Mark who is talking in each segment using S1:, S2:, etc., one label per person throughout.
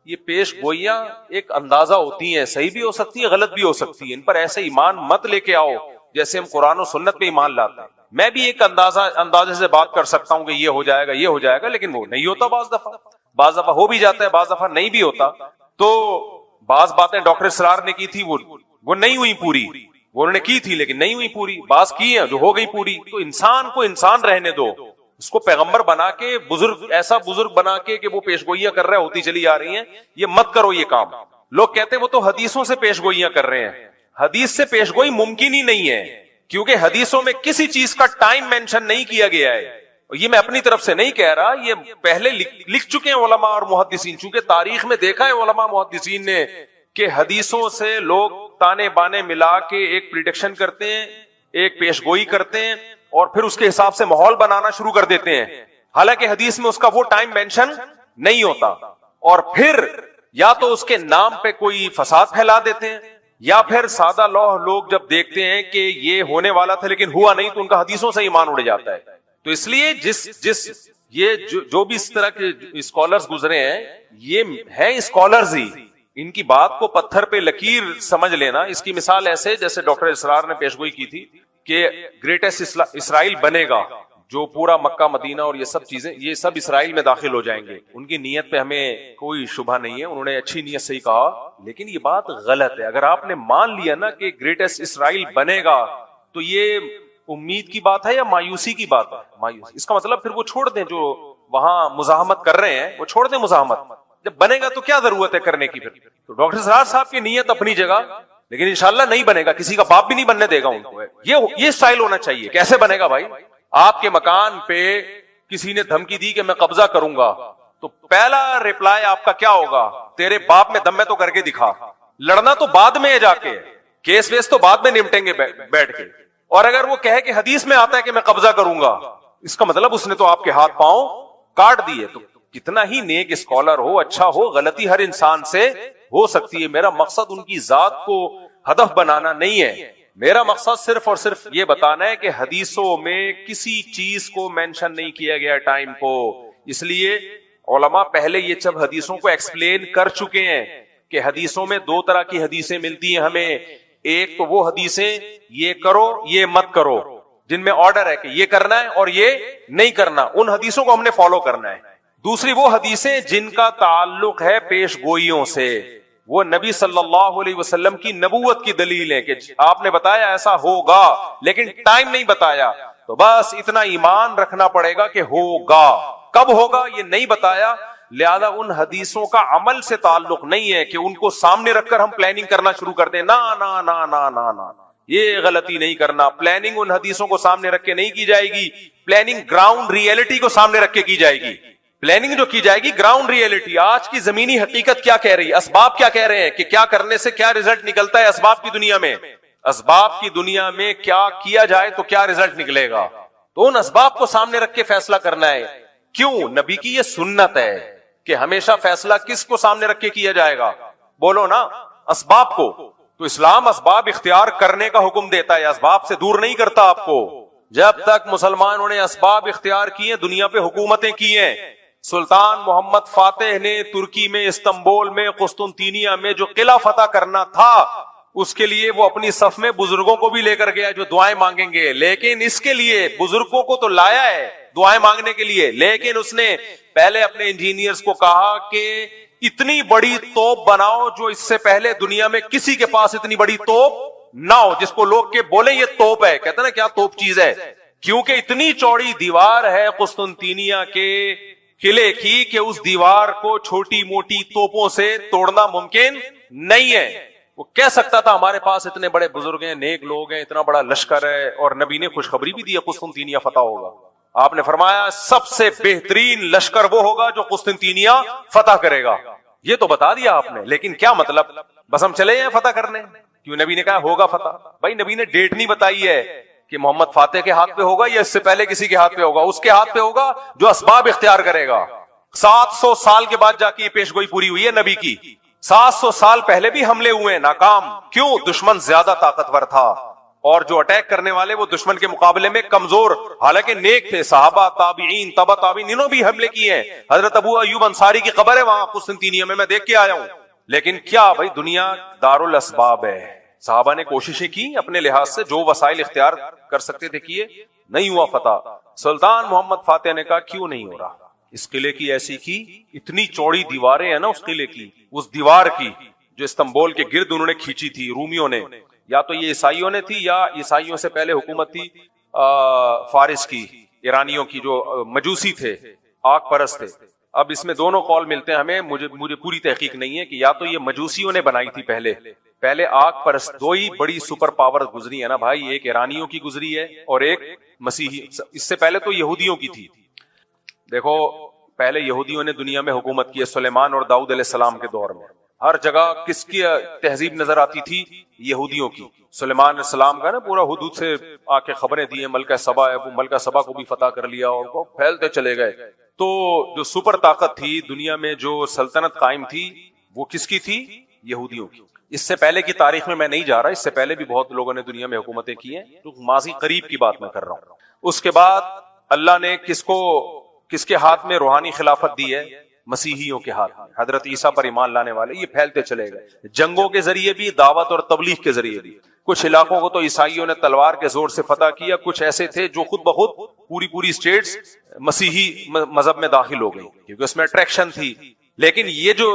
S1: یہ پیش گوئیاں ایک اندازہ ہوتی ہیں، صحیح بھی ہو سکتی ہیں، غلط بھی ہو سکتی ہیں، ان پر ایسے ایمان مت لے کے آؤ جیسے ہم قرآن و سنت پہ ایمان لاتے ہیں۔ میں بھی ایک اندازے سے بات کر سکتا ہوں کہ یہ ہو جائے گا یہ ہو جائے گا، لیکن وہ نہیں ہوتا، بعض دفعہ ہو بھی جاتا ہے، بعض دفعہ نہیں بھی ہوتا۔ تو بعض باتیں ڈاکٹر اسرار نے کی تھی وہ نہیں ہوئی پوری، وہ انہوں نے کی تھی لیکن نہیں ہوئی پوری، بعض کی ہیں جو ہو گئی پوری۔ تو انسان کو انسان رہنے دو، اس کو پیغمبر بنا کے بزرگ، ایسا بزرگ بنا کے کہ وہ پیش گوئیاں کر رہے ہوتی چلی آ رہی ہیں، یہ مت کرو یہ کام۔ لوگ کہتے ہیں وہ تو حدیثوں سے پیش گوئیاں کر رہے ہیں، حدیث سے پیش گوئی ممکن ہی نہیں ہے، کیونکہ حدیثوں میں کسی چیز کا ٹائم مینشن نہیں کیا گیا ہے۔ یہ میں اپنی طرف سے نہیں کہہ رہا، یہ پہلے لکھ چکے ہیں علماء اور محدثین، چونکہ تاریخ میں دیکھا ہے علماء محدثین نے کہ حدیثوں سے لوگ تانے بانے ملا کے ایک پریڈکشن کرتے ہیں، ایک پیش گوئی کرتے ہیں، اور پھر اس کے حساب سے ماحول بنانا شروع کر دیتے ہیں، حالانکہ حدیث میں اس کا وہ ٹائم مینشن نہیں ہوتا۔ اور پھر یا تو اس کے نام پہ کوئی فساد پھیلا دیتے ہیں، یا پھر سادہ لوگ جب دیکھتے ہیں کہ یہ ہونے والا تھا لیکن ہوا نہیں تو ان کا حدیثوں سے ایمان اڑ جاتا ہے۔ تو اس لیے یہ جو بھی اس طرح کے اسکالرز گزرے ہیں، یہ ہیں اسکالرز ہی، ان کی بات کو پتھر پہ لکیر سمجھ لینا۔ اس کی مثال ایسے جیسے ڈاکٹر اسرار نے پیش گوئی کی تھی کہ گریٹسٹ اسرائیل بنے گا، جو پورا مکہ مدینہ اور یہ سب چیزیں، یہ سب اسرائیل میں داخل ہو جائیں گے۔ ان کی نیت پہ ہمیں کوئی شبہ نہیں ہے، انہوں نے اچھی نیت سے ہی کہا، لیکن یہ بات غلط ہے۔ اگر آپ نے مان لیا نا کہ گریٹسٹ اسرائیل بنے گا تو یہ امید کی بات ہے یا مایوسی کی بات ہے؟ مایوسی۔ اس کا مطلب پھر وہ چھوڑ دیں، جو وہاں مزاحمت کر رہے ہیں وہ چھوڑ دیں مزاحمت، جب بنے گا تو کیا ضرورت ہے کرنے کی۔ پھر تو ڈاکٹر اسرار صاحب کی نیت اپنی جگہ، لیکن انشاءاللہ نہیں بنے گا، کسی کا باپ بھی نہیں بننے دے گا ان کو۔ یہ سٹائل ہونا چاہیے۔ کیسے بنے گا بھائی؟ آپ کے مکان پہ کسی نے دھمکی دی کہ میں قبضہ کروں گا، تو پہلا ریپلائی آپ کا کیا ہوگا؟ تیرے باپ میں دم میں تو کر کے دکھا۔ لڑنا تو بعد میں ہے، جا کے کیس ویس تو بعد میں نمٹیں گے بیٹھ کے۔ اور اگر وہ کہے کہ حدیث میں آتا ہے کہ میں قبضہ کروں گا، اس کا مطلب اس نے تو آپ کے ہاتھ پاؤں کاٹ دیے۔ تو کتنا ہی نیک اسکالر ہو، اچھا ہو، غلطی ہر انسان سے ہو سکتی ہے۔ میرا مقصد ان کی ذات کو ہدف بنانا نہیں ہے، میرا مقصد صرف اور صرف یہ بتانا ہے کہ حدیثوں میں کسی چیز کو مینشن نہیں کیا گیا ٹائم کو۔ اس لیے علماء پہلے یہ سب حدیثوں کو ایکسپلین کر چکے ہیں کہ حدیثوں میں دو طرح کی حدیثیں ملتی ہیں ہمیں۔ ایک تو وہ حدیثیں یہ کرو یہ مت کرو، جن میں آرڈر ہے کہ یہ کرنا ہے اور یہ نہیں کرنا، ان حدیثوں کو ہم نے فالو کرنا ہے۔ دوسری وہ حدیثیں جن کا تعلق ہے پیش گوئیوں سے، وہ نبی صلی اللہ علیہ وسلم کی نبوت کی دلیل ہے کہ آپ نے بتایا ایسا ہوگا لیکن ٹائم نہیں بتایا، تو بس اتنا ایمان رکھنا پڑے گا کہ ہوگا، کب ہوگا یہ نہیں بتایا، لہذا ان حدیثوں کا عمل سے تعلق نہیں ہے کہ ان کو سامنے رکھ کر ہم پلاننگ کرنا شروع کر دیں۔ نا نا نا نا نا نا، یہ غلطی نہیں کرنا۔ پلاننگ ان حدیثوں کو سامنے رکھ کے نہیں کی جائے گی، پلاننگ گراؤنڈ ریئلٹی کو سامنے رکھ کے کی جائے گی۔ پلاننگ جو کی جائے گی گراؤنڈ ریئلٹی، آج کی زمینی حقیقت کیا کہہ رہی ہے، اسباب کیا کہہ رہے ہیں کہ کیا کرنے سے کیا رزلٹ نکلتا ہے اسباب کی دنیا میں، اسباب کی دنیا میں کیا کیا جائے تو کیا رزلٹ نکلے گا، تو ان اسباب کو سامنے رکھ کے فیصلہ کرنا ہے۔ کیوں؟ نبی کی یہ سنت ہے کہ ہمیشہ فیصلہ کس کو سامنے رکھ کے کیا جائے گا؟ بولو نا، اسباب کو۔ تو اسلام اسباب اختیار کرنے کا حکم دیتا ہے، اسباب سے دور نہیں کرتا آپ کو۔ جب تک مسلمانوں نے اسباب اختیار کیے، دنیا پہ حکومتیں کی ہیں۔ سلطان محمد فاتح نے ترکی میں، استنبول میں، قسطنطینیہ میں جو قلعہ فتح کرنا تھا، اس کے لیے وہ اپنی صف میں بزرگوں کو بھی لے کر گیا جو دعائیں مانگیں گے، لیکن اس کے لیے بزرگوں کو تو لایا ہے دعائیں مانگنے کے لیے، لیکن اس نے پہلے اپنے انجینئرز کو کہا کہ اتنی بڑی توپ بناؤ جو اس سے پہلے دنیا میں کسی کے پاس اتنی بڑی توپ نہ ہو، جس کو لوگ کے بولے یہ توپ ہے۔ کہتے ہیں نا کیا توپ چیز ہے، کیونکہ اتنی چوڑی دیوار ہے قسطنطینیہ کے قلعے کی کہ اس دیوار کو چھوٹی موٹی توپوں سے توڑنا ممکن نہیں ہے۔ وہ کہہ سکتا تھا ہمارے پاس اتنے بڑے بزرگ ہیں، نیک لوگ ہیں، اتنا بڑا لشکر ہے، اور نبی نے خوشخبری بھی دی قسطنطینیہ فتح ہوگا۔ آپ نے فرمایا سب سے بہترین لشکر وہ ہوگا جو قسطنطینیہ فتح کرے گا، یہ تو بتا دیا آپ نے، لیکن کیا مطلب بس ہم چلے ہیں فتح کرنے؟ کیوں نبی نے کہا ہوگا فتح؟ بھائی نبی نے ڈیٹ نہیں بتائی ہے کہ محمد فاتح کے ہاتھ پہ ہوگا یا اس سے پہلے کسی کے ہاتھ پہ ہوگا، اس کے ہاتھ پہ ہوگا جو اسباب اختیار کرے گا۔ 700 سال کے بعد جا کے یہ پیش گوئی پوری ہوئی ہے نبی کی۔ 700 سال پہلے بھی حملے ہوئے ناکام، کیوں؟ دشمن زیادہ طاقتور تھا۔ اور جو اٹیک کرنے والے وہ دشمن کے مقابلے میں کمزور، حالانکہ نیک تھے، صحابہ، تابعین، تبع تابعین، انہوں بھی حملے کیے ہیں. حضرت ابو ایوب انصاری کی قبر ہے وہاں قسطنطینیہ میں دیکھ کے آیا ہوں. لیکن کیا بھائی، دنیا دار الاسباب ہے. صحابہ نے کوششیں کی اپنے لحاظ سے، جو وسائل اختیار کر سکتے تھے کیے، نہیں ہوا فتح. سلطان محمد فاتح نے کہا کیوں نہیں ہو رہا، اس قلعے کی ایسی کی، اتنی چوڑی دیواریں ہیں نا اس قلعے کی، اس دیوار کی جو استنبول کے گرد انہوں نے کھینچی تھی رومیوں نے، یا تو یہ عیسائیوں نے تھی یا عیسائیوں سے پہلے حکومت تھی فارس کی، ایرانیوں کی، جو مجوسی تھے، آگ پرست تھے. اب اس میں دونوں قول ملتے ہیں ہمیں، مجھے پوری تحقیق نہیں ہے کہ یا تو یہ مجوسیوں نے بنائی تھی پہلے آگ پرست. دو ہی بڑی سپر پاور گزری ہے نا بھائی، ایک ایرانیوں کی گزری ہے اور ایک مسیحی. اس سے پہلے تو یہودیوں کی تھی. دیکھو پہلے یہودیوں نے دنیا میں حکومت کی ہے، سلیمان اور داؤد علیہ السلام کے دور میں. ہر جگہ کس کی تہذیب نظر آتی تھی؟ یہودیوں کی. سلیمان علیہ السلام کا نا پورا حدود سے آ کے خبریں دی ہیں، ملکہ سبا ہے، وہ ملکہ سبا کو بھی فتح کر لیا اور وہ پھیلتے چلے گئے. تو جو سپر طاقت تھی دنیا میں، جو سلطنت قائم تھی، وہ کس کی تھی؟ یہودیوں کی. اس سے پہلے کی تاریخ میں نہیں جا رہا، اس سے پہلے بھی بہت لوگوں نے دنیا میں حکومتیں کی ہیں، تو ماضی قریب کی بات میں کر رہا ہوں. اس کے بعد اللہ نے کس کے ہاتھ میں روحانی خلافت دی ہے؟ مسیحیوں کے ہاتھ میں. حضرت عیسیٰ پر ایمان لانے والے یہ پھیلتے چلے گئے، جنگوں کے ذریعے بھی، دعوت اور تبلیغ کے ذریعے بھی. کچھ علاقوں کو تو عیسائیوں نے تلوار کے زور سے فتح کیا، کچھ ایسے تھے جو خود بخود پوری اسٹیٹس مسیحی مذہب میں داخل ہو گئی کیونکہ اس میں اٹریکشن تھی. لیکن یہ جو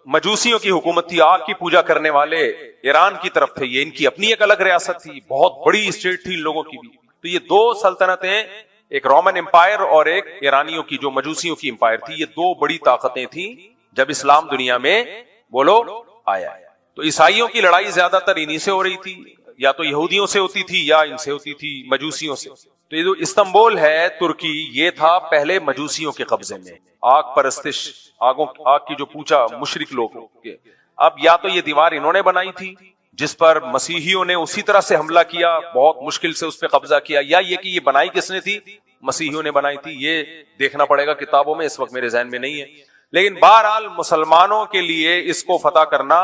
S1: مجوسیوں کی حکومت تھی، آگ کی پوجا کرنے والے ایران کی طرف تھے، یہ ان کی اپنی ایک الگ ریاست تھی، بہت بڑی اسٹیٹ تھی ان لوگوں کی بھی. تو یہ دو سلطنتیں، ایک رومن امپائر اور ایک ایرانیوں کی جو مجوسیوں کی امپائر تھی، یہ دو بڑی طاقتیں تھیں جب اسلام دنیا میں بولو آیا. تو عیسائیوں کی لڑائی زیادہ تر انہی سے ہو رہی تھی، یا تو یہودیوں سے ہوتی تھی یا ان سے ہوتی تھی مجوسیوں سے. تو یہ جو استنبول ہے ترکی، یہ تھا پہلے مجوسیوں کے قبضے میں، آگ پرستش، آگ کی جو پوچھا مشرک لوگ کے. اب یا تو یہ دیوار انہوں نے بنائی تھی جس پر مسیحیوں نے اسی طرح سے حملہ کیا، بہت مشکل سے اس پہ قبضہ کیا، یا یہ کہ یہ بنائی کس نے تھی؟ مسیحیوں نے بنائی تھی. یہ دیکھنا پڑے گا کتابوں میں، اس وقت میرے ذہن میں نہیں ہے. لیکن بہرحال مسلمانوں کے لیے اس کو فتح کرنا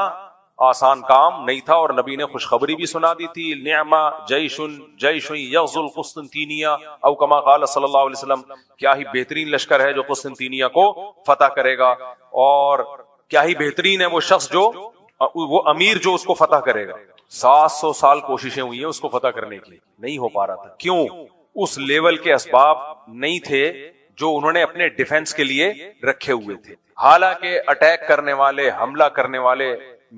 S1: آسان کام نہیں تھا، اور نبی نے خوشخبری بھی سنا دی تھی، نعما جیش یغزو القسطنطینیہ او کما قال صلی اللہ علیہ وسلم، کیا ہی بہترین لشکر ہے جو قسطنطینیہ کو فتح کرے گا، اور کیا ہی بہترین ہے وہ شخص جو، وہ امیر جو اس کو فتح کرے گا. 700 سال کوششیں ہوئی ہیں اس کو فتح کرنے کی، نہیں ہو پا رہا تھا. کیوں؟ اس لیول کے اسباب نہیں تھے جو انہوں نے اپنے ڈیفنس کے لیے رکھے ہوئے تھے. حالانکہ اٹیک کرنے والے، حملہ کرنے والے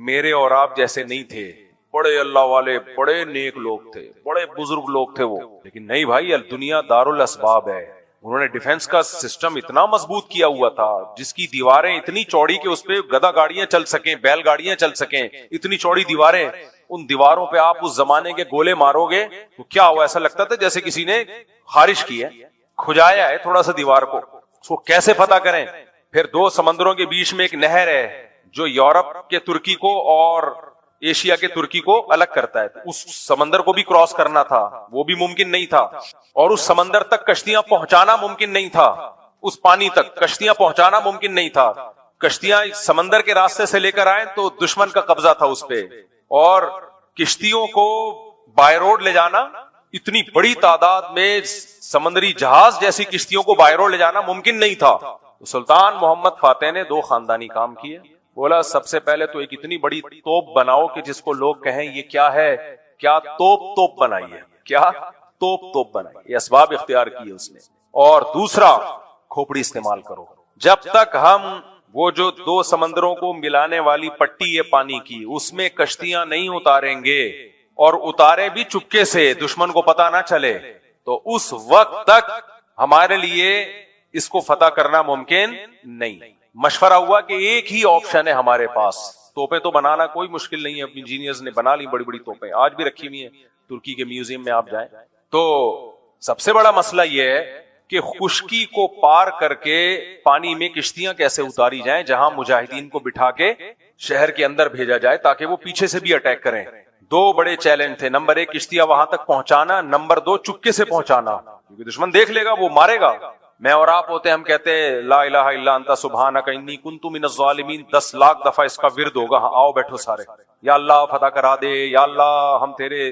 S1: میرے اور آپ جیسے نہیں تھے، بڑے اللہ والے، بڑے نیک لوگ تھے، بڑے بزرگ لوگ تھے وہ. لیکن نہیں بھائی، دنیا دار الاسباب ہے. انہوں نے ڈیفنس کا سسٹم اتنا مضبوط کیا ہوا تھا، جس کی دیواریں اتنی چوڑی کہ اس پہ گدا گاڑیاں چل سکیں، بیل گاڑیاں چل سکیں، اتنی چوڑی دیواریں. ان دیواروں پہ آپ اس زمانے کے گولے مارو گے تو کیا ہوا، ایسا لگتا تھا جیسے کسی نے خارش کی ہے، کھجایا ہے تھوڑا سا دیوار کو. اس کو کیسے فتح کریں؟ پھر دو سمندروں کے بیچ میں ایک نہر ہے جو یورپ کے ترکی کو اور ایشیا کے ترکی کو الگ کرتا ہے. اس سمندر کو بھی کراس کرنا تھا، وہ بھی ممکن نہیں تھا، اور اس سمندر تک کشتیاں پہنچانا ممکن نہیں تھا، اس پانی تک کشتیاں پہنچانا ممکن نہیں تھا. کشتیاں سمندر کے راستے سے لے کر آئیں تو دشمن کا قبضہ تھا اس پہ، اور کشتیوں کو بائی روڈ لے جانا، اتنی بڑی تعداد میں سمندری جہاز جیسی کشتیوں کو بائی روڈ لے جانا ممکن نہیں تھا. سلطان محمد فاتح نے دو خاندانی کام کیے. بولا سب سے پہلے تو ایک اتنی بڑی توپ بناؤ کہ جس کو لوگ کہیں یہ کیا ہے، کیا توپ بنائی ہے، کیا توپ بنائی. یہ اسباب اختیار کیے اس نے. اور دوسرا، کھوپڑی استعمال کرو. جب تک ہم وہ جو دو سمندروں کو ملانے والی پٹی ہے پانی کی، اس میں کشتیاں نہیں اتاریں گے، اور اتارے بھی چپکے سے، دشمن کو پتا نہ چلے، تو اس وقت تک ہمارے لیے اس کو فتح کرنا ممکن نہیں. مشورہ ہوا کہ ایک ہی آپشن ہے ہمارے پاس. توپیں تو بنانا کوئی مشکل نہیں ہے، انجینئرز نے بنا لی بڑی بڑی توپیں، آج بھی رکھی ہوئی ہیں ترکی کے میوزیم میں آپ جائیں. تو سب سے بڑا مسئلہ یہ ہے کہ خشکی کو پار کر کے پانی میں کشتیاں کیسے اتاری جائیں جہاں مجاہدین کو بٹھا کے شہر کے اندر بھیجا جائے تاکہ وہ پیچھے سے بھی اٹیک کریں. دو بڑے چیلنج تھے، نمبر 1 کشتیاں وہاں تک پہنچانا، نمبر 2 چپکے سے پہنچانا، کیونکہ دشمن دیکھ لے گا، وہ مارے گا. میں اور آپ ہوتے ہم کہتے لا الہ الا انت سبحانک انی کنت من الظالمین، 10 لاکھ دفعہ اس کا ورد ہوگا. آؤ بیٹھو سارے، یا اللہ فتح کرا دے، یا اللہ ہم تیرے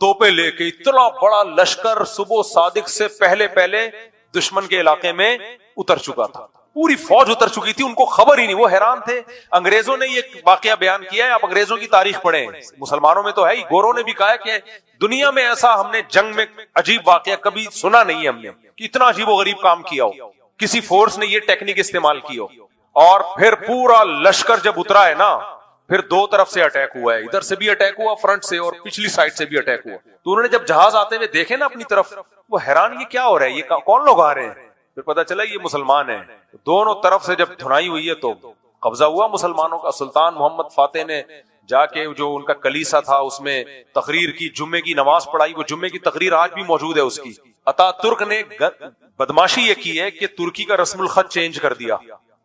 S1: توپے لے کے اتنا بڑا لشکر صبح صادق سے پہلے پہلے دشمن کے علاقے میں اتر چکا تھا. پوری فوج اتر چکی تھی, ان کو خبر ہی نہیں, وہ حیران تھے. انگریزوں نے یہ واقعہ بیان کیا ہے, آپ انگریزوں کی تاریخ پڑھیں, مسلمانوں میں تو ہے ہی, گوروں نے بھی کہا ہے کہ دنیا میں ایسا ہم نے جنگ میں عجیب واقعہ کبھی سنا نہیں ہے ہم نے, کہ اتنا عجیب و غریب کام کیا ہو, کسی فورس نے یہ ٹیکنیک استعمال کی ہو. اور پھر پورا لشکر جب اترا ہے نا, پھر دو طرف سے اٹیک ہوا ہے, ادھر سے بھی اٹیک ہوا فرنٹ سے, اور پچھلی سائڈ سے بھی اٹیک ہوا. تو انہوں نے جب جہاز آتے ہوئے دیکھے نا اپنی طرف, وہ حیران, یہ کیا ہو رہا ہے, یہ کون لوگ آ رہے ہیں. پھر پتا چلا یہ مسلمان ہیں. دونوں طرف سے جب دھنائی ہوئی ہے تو قبضہ ہوا مسلمانوں کا. سلطان محمد فاتح نے جا کے جو ان کا کلیسا تھا اس میں تقریر کی, جمعے کی نماز پڑھائی. وہ جمعے کی تقریر آج بھی موجود ہے اس کی. اتا ترک نے بدماشی یہ کی ہے کہ ترکی کا رسم الخط چینج کر دیا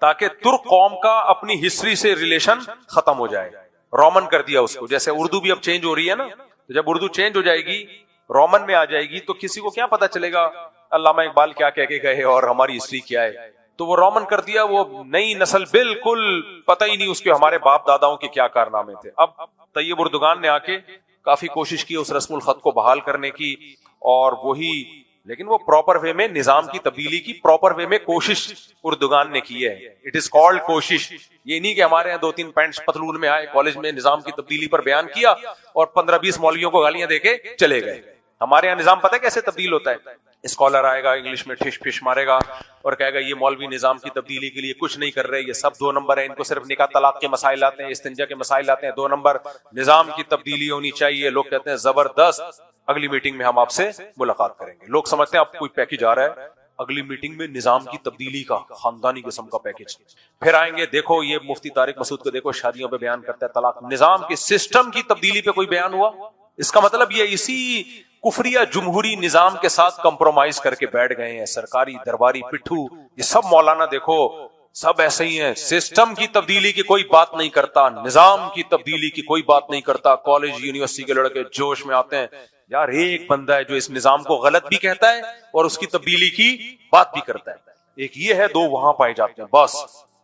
S1: تاکہ ترک قوم کا اپنی ہسٹری سے ریلیشن ختم ہو جائے. رومن کر دیا اس کو, جیسے اردو بھی اب چینج ہو رہی ہے نا, تو جب اردو چینج ہو جائے گی, رومن میں آ جائے گی, تو کسی کو کیا پتا چلے گا علامہ اقبال کیا کہہ کے گئے اور ہماری ہسٹری کیا ہے. تو وہ رومن کر دیا, وہ نئی نسل بالکل پتہ ہی نہیں اس کے ہمارے باپ داداؤں کے کیا کارنامے تھے. اب طیب اردگان نے آ کے کافی کوشش کی اس رسم الخط کو بحال کرنے کی, اور وہی, لیکن وہ پراپر وے میں نظام کی تبدیلی کی پراپر وے میں کوشش اردگان نے کی ہے. اٹ از کالڈ کوشش. یہ نہیں کہ ہمارے یہاں 2-3 پینٹ پتلون میں آئے, کالج میں نظام کی تبدیلی پر بیان کیا اور 15-20 مولویوں کو گالیاں دے کے چلے گئے. ہمارے یہاں نظام پتہ ہے کیسے تبدیل ہوتا ہے. اسکالر آئے گا, انگلش میں ٹھش پھش مارے گا اور کہے گا یہ مولوی نظام کی تبدیلی کے لیے کچھ نہیں کر رہے, یہ سب 2 نمبر ہیں, ان کو صرف نکاح طلاق کے مسائل آتے ہیں, استنجا کے مسائل آتے ہیں, 2 نمبر, نظام کی تبدیلی ہونی چاہیے. لوگ کہتے ہیں زبردست, اگلی میٹنگ میں ہم آپ سے ملاقات کریں گے. لوگ سمجھتے ہیں آپ کوئی پیکج آ رہا ہے, اگلی میٹنگ میں نظام کی تبدیلی کا خاندانی قسم کا پیکج. پھر آئیں گے, دیکھو یہ مفتی طارق مسعود کو دیکھو شادیوں پہ بیان کرتا ہے طلاق. نظام کے سسٹم کی تبدیلی پہ کوئی بیان ہوا؟ اس کا مطلب یہ اسی کفریہ جمہوری نظام کے ساتھ کمپرومائز کر کے بیٹھ گئے ہیں. سرکاری درباری پٹھو یہ سب مولانا دیکھو سب ایسے ہی ہیں. سسٹم کی تبدیلی کی کوئی بات نہیں کرتا, نظام کی تبدیلی کی کوئی بات نہیں کرتا. کالج یونیورسٹی کے لڑکے جوش میں آتے ہیں, یار ایک بندہ ہے جو اس نظام کو غلط بھی کہتا ہے اور اس کی تبدیلی کی بات بھی کرتا ہے. ایک یہ ہے, 2 وہاں پائے جاتے ہیں. بس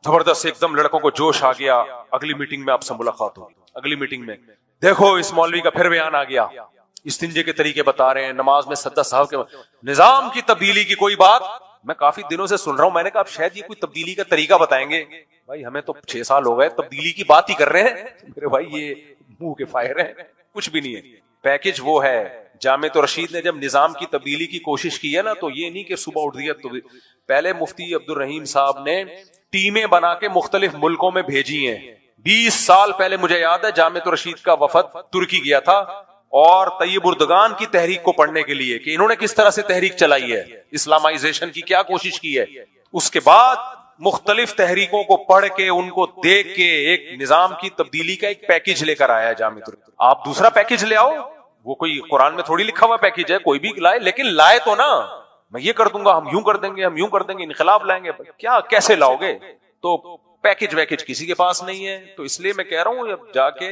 S1: زبردست ایک دم لڑکوں کو جوش آ گیا, اگلی میٹنگ میں آپ سے ملاقات ہوگی. اگلی میٹنگ میں دیکھو اس مولوی کا پھر بیان آ گیا, استنجے کے طریقے بتا رہے ہیں, نماز میں سجدہ صاحب کے, نظام کی تبدیلی کی کوئی بات. میں کافی دنوں سے سن رہا ہوں, میں نے کہا شاید یہ کوئی تبدیلی کا طریقہ بتائیں گے. بھائی ہمیں تو 6 سال ہو گئے تبدیلی کی بات ہی کر رہے ہیں. میرے بھائی یہ منہ کے فائر ہیں, کچھ بھی نہیں ہے. پیکج وہ ہے. جامع رشید نے جب نظام کی تبدیلی کی کوشش کی ہے نا, تو یہ نہیں کہ صبح اٹھ دیا. تو پہلے مفتی عبد الرحیم صاحب نے ٹیمیں بنا کے مختلف ملکوں میں بھیجی ہیں. 20 سال پہلے مجھے یاد ہے جامع رشید کا وفد ترکی گیا تھا اور طیب اردگان کی تحریک کو پڑھنے کے لیے کہ انہوں نے کس طرح سے تحریک چلائی ہے, اسلامائزیشن کی کیا کوشش کی ہے. اس کے بعد مختلف تحریکوں کو پڑھ کے ان کو دیکھ کے ایک نظام کی تبدیلی کا ایک پیکج لے کر آیا ہے جامع ترکی. آپ دوسرا پیکج لے آؤ, وہ کوئی قرآن میں تھوڑی لکھا ہوا پیکج ہے, کوئی بھی لائے, لیکن لائے تو نا, میں یہ کر دوں گا, ہم یوں کر دیں گے, ہم یوں کر دیں گے, انقلاب لائیں گے. کیا کیسے لاؤ گے؟ تو پیکج ویکج کسی کے پاس نہیں ہے. تو اس لیے میں کہہ رہا ہوں اب جا کے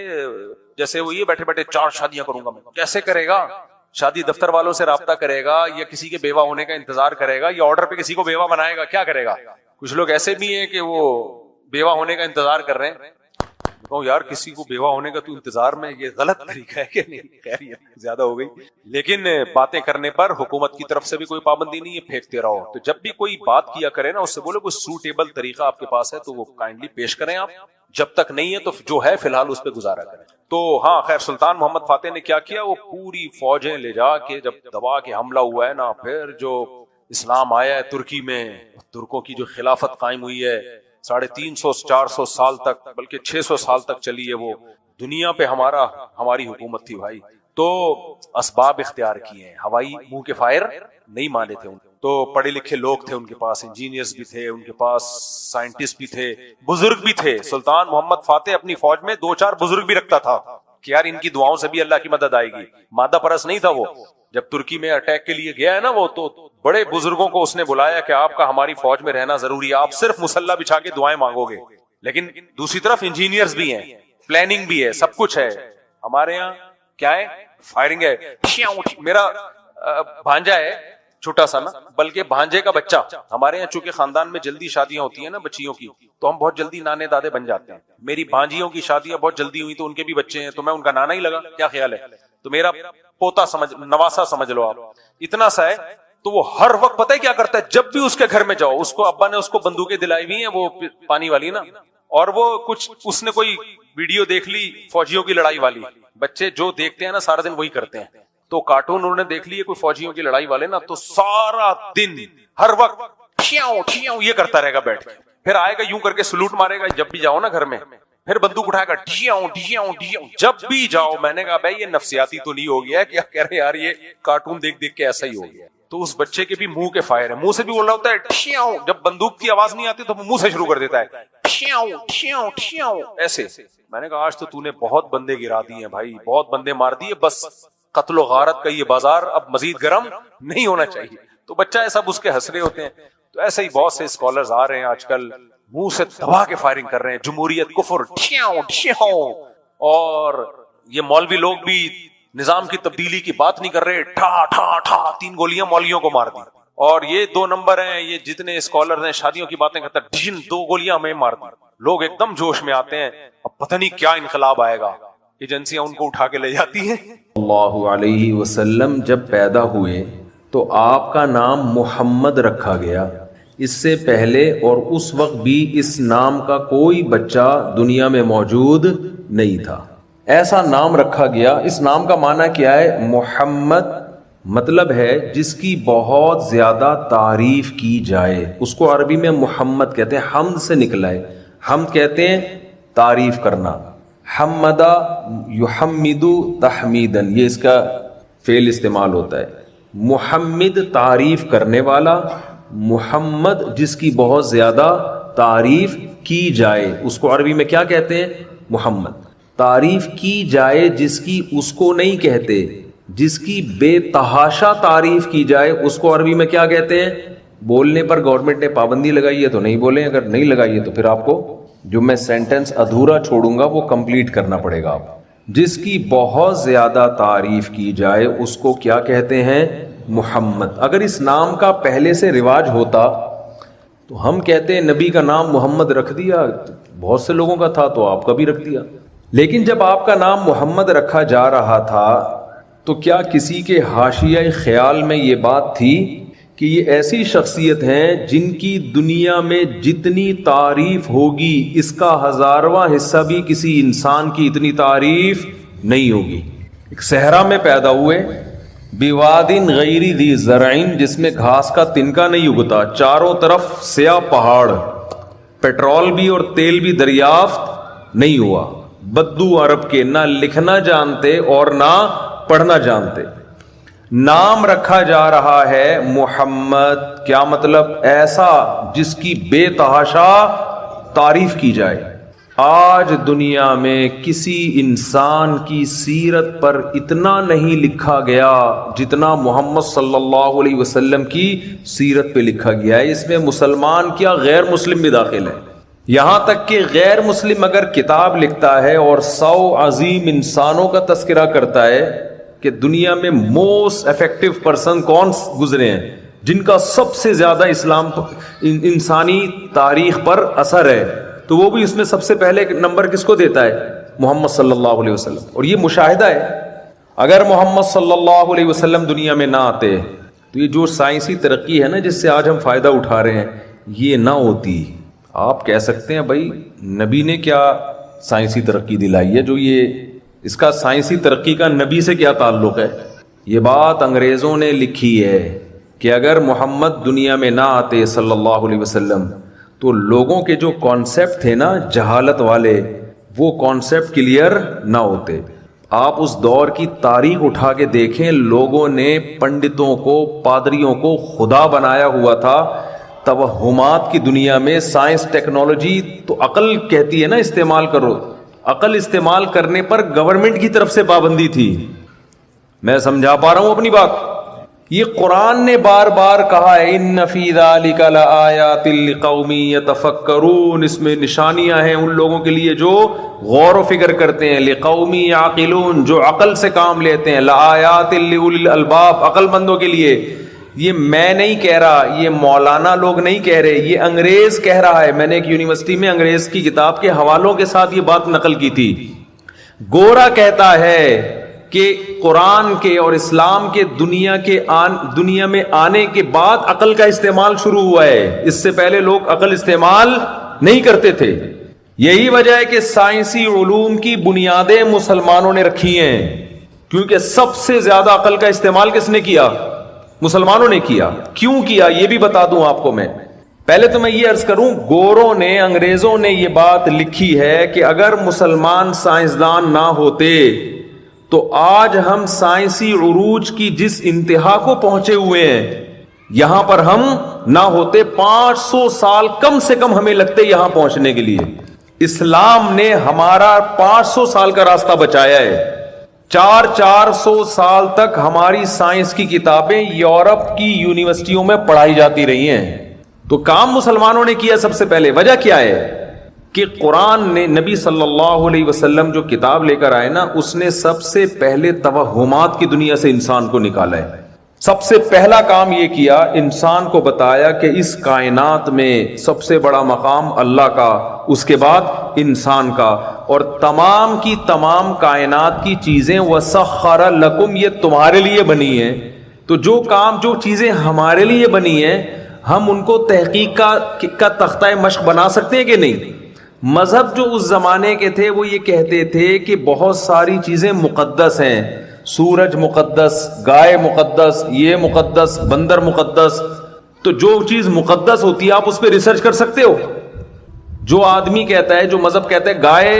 S1: جیسے وہ یہ بیٹھے بیٹھے 4 شادیاں کروں گا, میں کیسے کرے گا؟ شادی دفتر والوں سے رابطہ کرے گا یا کسی کے بیوہ ہونے کا انتظار کرے گا یا آرڈر پہ کسی کو بیوہ بنائے گا, کیا کرے گا؟ کچھ لوگ ایسے بھی ہیں کہ وہ بیوہ ہونے کا انتظار کر رہے ہیں. یار کسی کو بیوہ ہونے کا تو انتظار میں, یہ غلط طریقہ ہے کہ نہیں؟ خیر یہ زیادہ ہو گئی. لیکن باتیں کرنے پر حکومت کی طرف سے بھی کوئی پابندی نہیں ہے, پھینکتے رہو. تو جب بھی کوئی بات کیا کرے نا, اس سے بولے کوئی سوٹیبل طریقہ آپ کے پاس ہے تو وہ کائنڈلی پیش کریں آپ. جب تک نہیں ہے تو جو ہے فی الحال اس پہ گزارا کریں. تو ہاں خیر, سلطان محمد فاتح نے کیا کیا, وہ پوری فوجیں لے جا کے جب دبا کے حملہ ہوا ہے نا, پھر جو اسلام آیا ہے ترکی میں, ترکوں کی جو خلافت قائم ہوئی ہے 350-400 سال تک, بلکہ 600 سال تک چلی ہے, وہ دنیا پہ ہماری حکومت تھی بھائی. تو اسباب اختیار کیے ہیں, ہوائی منہ کے فائر نہیں مانے تھے. تو پڑھے لکھے لوگ تھے ان کے پاس, انجینئرز بھی تھے ان کے پاس, سائنٹسٹ بھی تھے, بزرگ بھی تھے. سلطان محمد فاتح اپنی فوج میں 2-4 بزرگ بھی رکھتا تھا کہ یار ان کی دعاؤں سے بھی اللہ کی مدد آئے گی. مادہ پرست نہیں تھا وہ. جب ترکی میں اٹیک کے لیے گیا ہے نا وہ, تو بڑے بزرگوں کو اس نے بلایا کہ آپ کا ہماری فوج میں رہنا ضروری ہے, آپ صرف مسلح بچھا کے دعائیں مانگو گے. لیکن دوسری طرف انجینئرز بھی ہیں, پلاننگ بھی ہے, سب کچھ ہے. ہمارے یہاں کیا ہے, فائرنگ ہے. میرا بھانجا ہے چھوٹا سا نا, بلکہ بھانجے کا بچہ. ہمارے یہاں چونکہ خاندان میں جلدی شادیاں ہوتی ہیں نا بچیوں کی, تو ہم بہت جلدی نانے دادے بن جاتے ہیں. میری بھانجیوں کی شادیاں بہت جلدی ہوئی تو ان کے بھی بچے ہیں, تو میں ان کا نانا ہی لگا. کیا خیال ہے؟ تو میرا پوتا سمجھ، نواسا سمجھ لو آپ، اتنا سا ہے، تو وہ ہر وقت پتہ ہے کیا کرتا ہے، جب بھی اس کے گھر میں جاؤ، اس کو ابا نے اس کو بندوقیں دلائی ہوئی ہیں وہ پانی والی نا، اور وہ کچھ اس نے کوئی ویڈیو دیکھ لی فوجیوں کی لڑائی والی، بچے جو دیکھتے ہیں نا سارا دن وہی کرتے ہیں، تو کارٹون انہوں نے دیکھ لی کوئی فوجیوں کی لڑائی والے نا، تو سارا دن ہر وقت ٹھیاؤ ٹھیاؤ یہ کرتا رہے گا بیٹھ کے، پھر آئے گا یوں کر کے سلوٹ مارے گا جب بھی جاؤ نا گھر میں، پھر بندوق اٹھائے گا ڈھیاؤ ڈھیاؤ ڈھیاؤ جب بھی جاؤ۔ میں نے کہا بھائی یہ نفسیاتی تو نہیں ہو گیا ہے، کیا کہہ رہے یار یہ کارٹون دیکھ دیکھ کے ایسا ہی ہو گیا۔ تو اس بچے کے بھی منہ کے فائر ہے، منہ سے بھی بول رہا ہوتا ہے ٹھیاؤ، جب بندوق کی آواز نہیں آتی تو منہ سے شروع کر دیتا ہے ٹھیاؤ ٹھیاؤ ٹھیاؤ ایسے۔ میں نے کہا آج تو نے بہت بندے گرا دیے ہیں بھائی، بہت بندے مار دیے، بس قتل و غارت کا یہ بازار اب مزید گرم نہیں ہونا چاہیے۔ تو بچہ ہے سب اس کے ہنس رہے ہوتے ہیں۔ تو ایسے ہی بہت سے اسکالرز آ رہے ہیں آج کل، منہ سے دبا کے فائرنگ کر رہے ہیں، جمہوریت، کفر، ٹھیاؤ ٹھیاؤ، اور یہ مولوی لوگ بھی نظام کی تبدیلی کی بات نہیں کر رہے، ٹھا ٹھا ٹھا 3 گولیاں مولویوں کو مار دی، اور یہ 2 نمبر ہیں، یہ جتنے اسکالر ہیں شادیوں کی باتیں کرتا ہے 2 گولیاں ہمیں مار دی۔ لوگ ایک دم جوش میں آتے ہیں، اب پتہ نہیں کیا انقلاب آئے گا، ایجنسیاں ان کو اٹھا کے لے جاتی ہیں۔
S2: اللہ علیہ وسلم جب پیدا ہوئے تو آپ کا نام محمد رکھا گیا، اس سے پہلے اور اس وقت بھی اس نام کا کوئی بچہ دنیا میں موجود نہیں تھا، ایسا نام رکھا گیا۔ اس نام کا معنی کیا ہے؟ محمد مطلب ہے جس کی بہت زیادہ تعریف کی جائے، اس کو عربی میں محمد کہتے ہیں، حمد سے نکلا ہے، حمد کہتے ہیں تعریف کرنا، حمدہ یحمدو تحمیدن، یہ اس کا فعل استعمال ہوتا ہے۔ محمد تعریف کرنے والا، محمد جس کی بہت زیادہ تعریف کی جائے، اس کو عربی میں کیا کہتے ہیں؟ محمد۔ تعریف کی جائے جس کی، اس کو نہیں کہتے، جس کی بے تحاشا تعریف کی جائے اس کو عربی میں کیا کہتے ہیں؟ بولنے پر گورنمنٹ نے پابندی لگائی ہے تو نہیں بولیں، اگر نہیں لگائی ہے تو پھر آپ کو جو میں سینٹنس ادھورا چھوڑوں گا وہ کمپلیٹ کرنا پڑے گا۔ آپ جس کی بہت زیادہ تعریف کی جائے اس کو کیا کہتے ہیں؟ محمد۔ اگر اس نام کا پہلے سے رواج ہوتا تو ہم کہتے ہیں نبی کا نام محمد رکھ دیا، بہت سے لوگوں کا تھا تو آپ کا بھی رکھ دیا، لیکن جب آپ کا نام محمد رکھا جا رہا تھا تو کیا کسی کے حاشیہ خیال میں یہ بات تھی کہ یہ ایسی شخصیت ہیں جن کی دنیا میں جتنی تعریف ہوگی اس کا 1000واں حصہ بھی کسی انسان کی اتنی تعریف نہیں ہوگی؟ ایک صحرا میں پیدا ہوئے، بوادن غیر ذی زرع، جس میں گھاس کا تنکا نہیں اگتا، چاروں طرف سیاہ پہاڑ، پیٹرول بھی اور تیل بھی دریافت نہیں ہوا، بدو عرب کے، نہ لکھنا جانتے اور نہ پڑھنا جانتے، نام رکھا جا رہا ہے محمد۔ کیا مطلب؟ ایسا جس کی بے تحاشا تعریف کی جائے۔ آج دنیا میں کسی انسان کی سیرت پر اتنا نہیں لکھا گیا جتنا محمد صلی اللہ علیہ وسلم کی سیرت پہ لکھا گیا ہے۔ اس میں مسلمان کیا غیر مسلم بھی داخل ہے، یہاں تک کہ غیر مسلم اگر کتاب لکھتا ہے اور 100 عظیم انسانوں کا تذکرہ کرتا ہے کہ دنیا میں موسٹ افیکٹو پرسن کون گزرے ہیں جن کا سب سے زیادہ اسلام انسانی تاریخ پر اثر ہے، تو وہ بھی اس میں سب سے پہلے نمبر کس کو دیتا ہے؟ محمد صلی اللہ علیہ وسلم۔ اور یہ مشاہدہ ہے، اگر محمد صلی اللہ علیہ وسلم دنیا میں نہ آتے تو یہ جو سائنسی ترقی ہے نا جس سے آج ہم فائدہ اٹھا رہے ہیں یہ نہ ہوتی۔ آپ کہہ سکتے ہیں بھائی نبی نے کیا سائنسی ترقی دلائی ہے جو یہ، اس کا سائنسی ترقی کا نبی سے کیا تعلق ہے؟ یہ بات انگریزوں نے لکھی ہے کہ اگر محمد دنیا میں نہ آتے صلی اللہ علیہ وسلم تو لوگوں کے جو کانسیپٹ تھے نا جہالت والے، وہ کانسیپٹ کلیئر نہ ہوتے۔ آپ اس دور کی تاریخ اٹھا کے دیکھیں، لوگوں نے پنڈتوں کو، پادریوں کو خدا بنایا ہوا تھا۔ توہمات کی دنیا میں سائنس ٹیکنالوجی تو عقل کہتی ہے نا استعمال کرو، عقل استعمال کرنے پر گورنمنٹ کی طرف سے پابندی تھی۔ میں سمجھا پا رہا ہوں اپنی بات؟ یہ قرآن نے بار بار کہا ہے ان فی ذلک لآیات لقوم یتفکرون، اس میں نشانیاں ہیں ان لوگوں کے لیے جو غور و فکر کرتے ہیں، لقوم یعقلون، جو عقل سے کام لیتے ہیں، لآیات لأولی الالباب، عقل مندوں کے لیے۔ یہ میں نہیں کہہ رہا، یہ مولانا لوگ نہیں کہہ رہے، یہ انگریز کہہ رہا ہے۔ میں نے ایک یونیورسٹی میں انگریز کی کتاب کے حوالوں کے ساتھ یہ بات نقل کی تھی۔ گورا کہتا ہے کہ قرآن کے اور اسلام کے دنیا میں آنے کے بعد عقل کا استعمال شروع ہوا ہے. اس سے پہلے لوگ عقل استعمال نہیں کرتے تھے. یہی وجہ ہے کہ سائنسی علوم کی بنیادیں مسلمانوں نے رکھی ہیں, کیونکہ سب سے زیادہ عقل کا استعمال کس نے کیا؟ مسلمانوں نے کیا. کیوں کیا یہ بھی بتا دوں آپ کو میں. پہلے تو میں یہ عرض کروں, گوروں نے, انگریزوں نے یہ بات لکھی ہے کہ اگر مسلمان سائنسدان نہ ہوتے تو آج ہم سائنسی عروج کی جس انتہا کو پہنچے ہوئے ہیں یہاں پر ہم نہ ہوتے. 500 سال کم سے کم ہمیں لگتے یہاں پہنچنے کے لیے. اسلام نے ہمارا 500 سال کا راستہ بچایا ہے. 400 سال تک ہماری سائنس کی کتابیں یورپ کی یونیورسٹیوں میں پڑھائی جاتی رہی ہیں. تو کام مسلمانوں نے کیا سب سے پہلے. وجہ کیا ہے کہ قرآن نے, نبی صلی اللہ علیہ وسلم جو کتاب لے کر آئے نا, اس نے سب سے پہلے توہمات کی دنیا سے انسان کو نکالا ہے. سب سے پہلا کام یہ کیا, انسان کو بتایا کہ اس کائنات میں سب سے بڑا مقام اللہ کا, اس کے بعد انسان کا, اور تمام کی تمام کائنات کی چیزیں وَسَخَّرَ لَكُمْ, یہ تمہارے لیے بنی ہیں. تو جو چیزیں ہمارے لیے بنی ہیں ہم ان کو تحقیق کا تختہ مشق بنا سکتے ہیں کہ نہیں؟ مذہب جو اس زمانے کے تھے وہ یہ کہتے تھے کہ بہت ساری چیزیں مقدس ہیں. سورج مقدس, گائے مقدس, یہ مقدس, بندر مقدس. تو جو چیز مقدس ہوتی ہے آپ اس پہ ریسرچ کر سکتے ہو. جو آدمی کہتا ہے, جو مذہب کہتا ہے گائے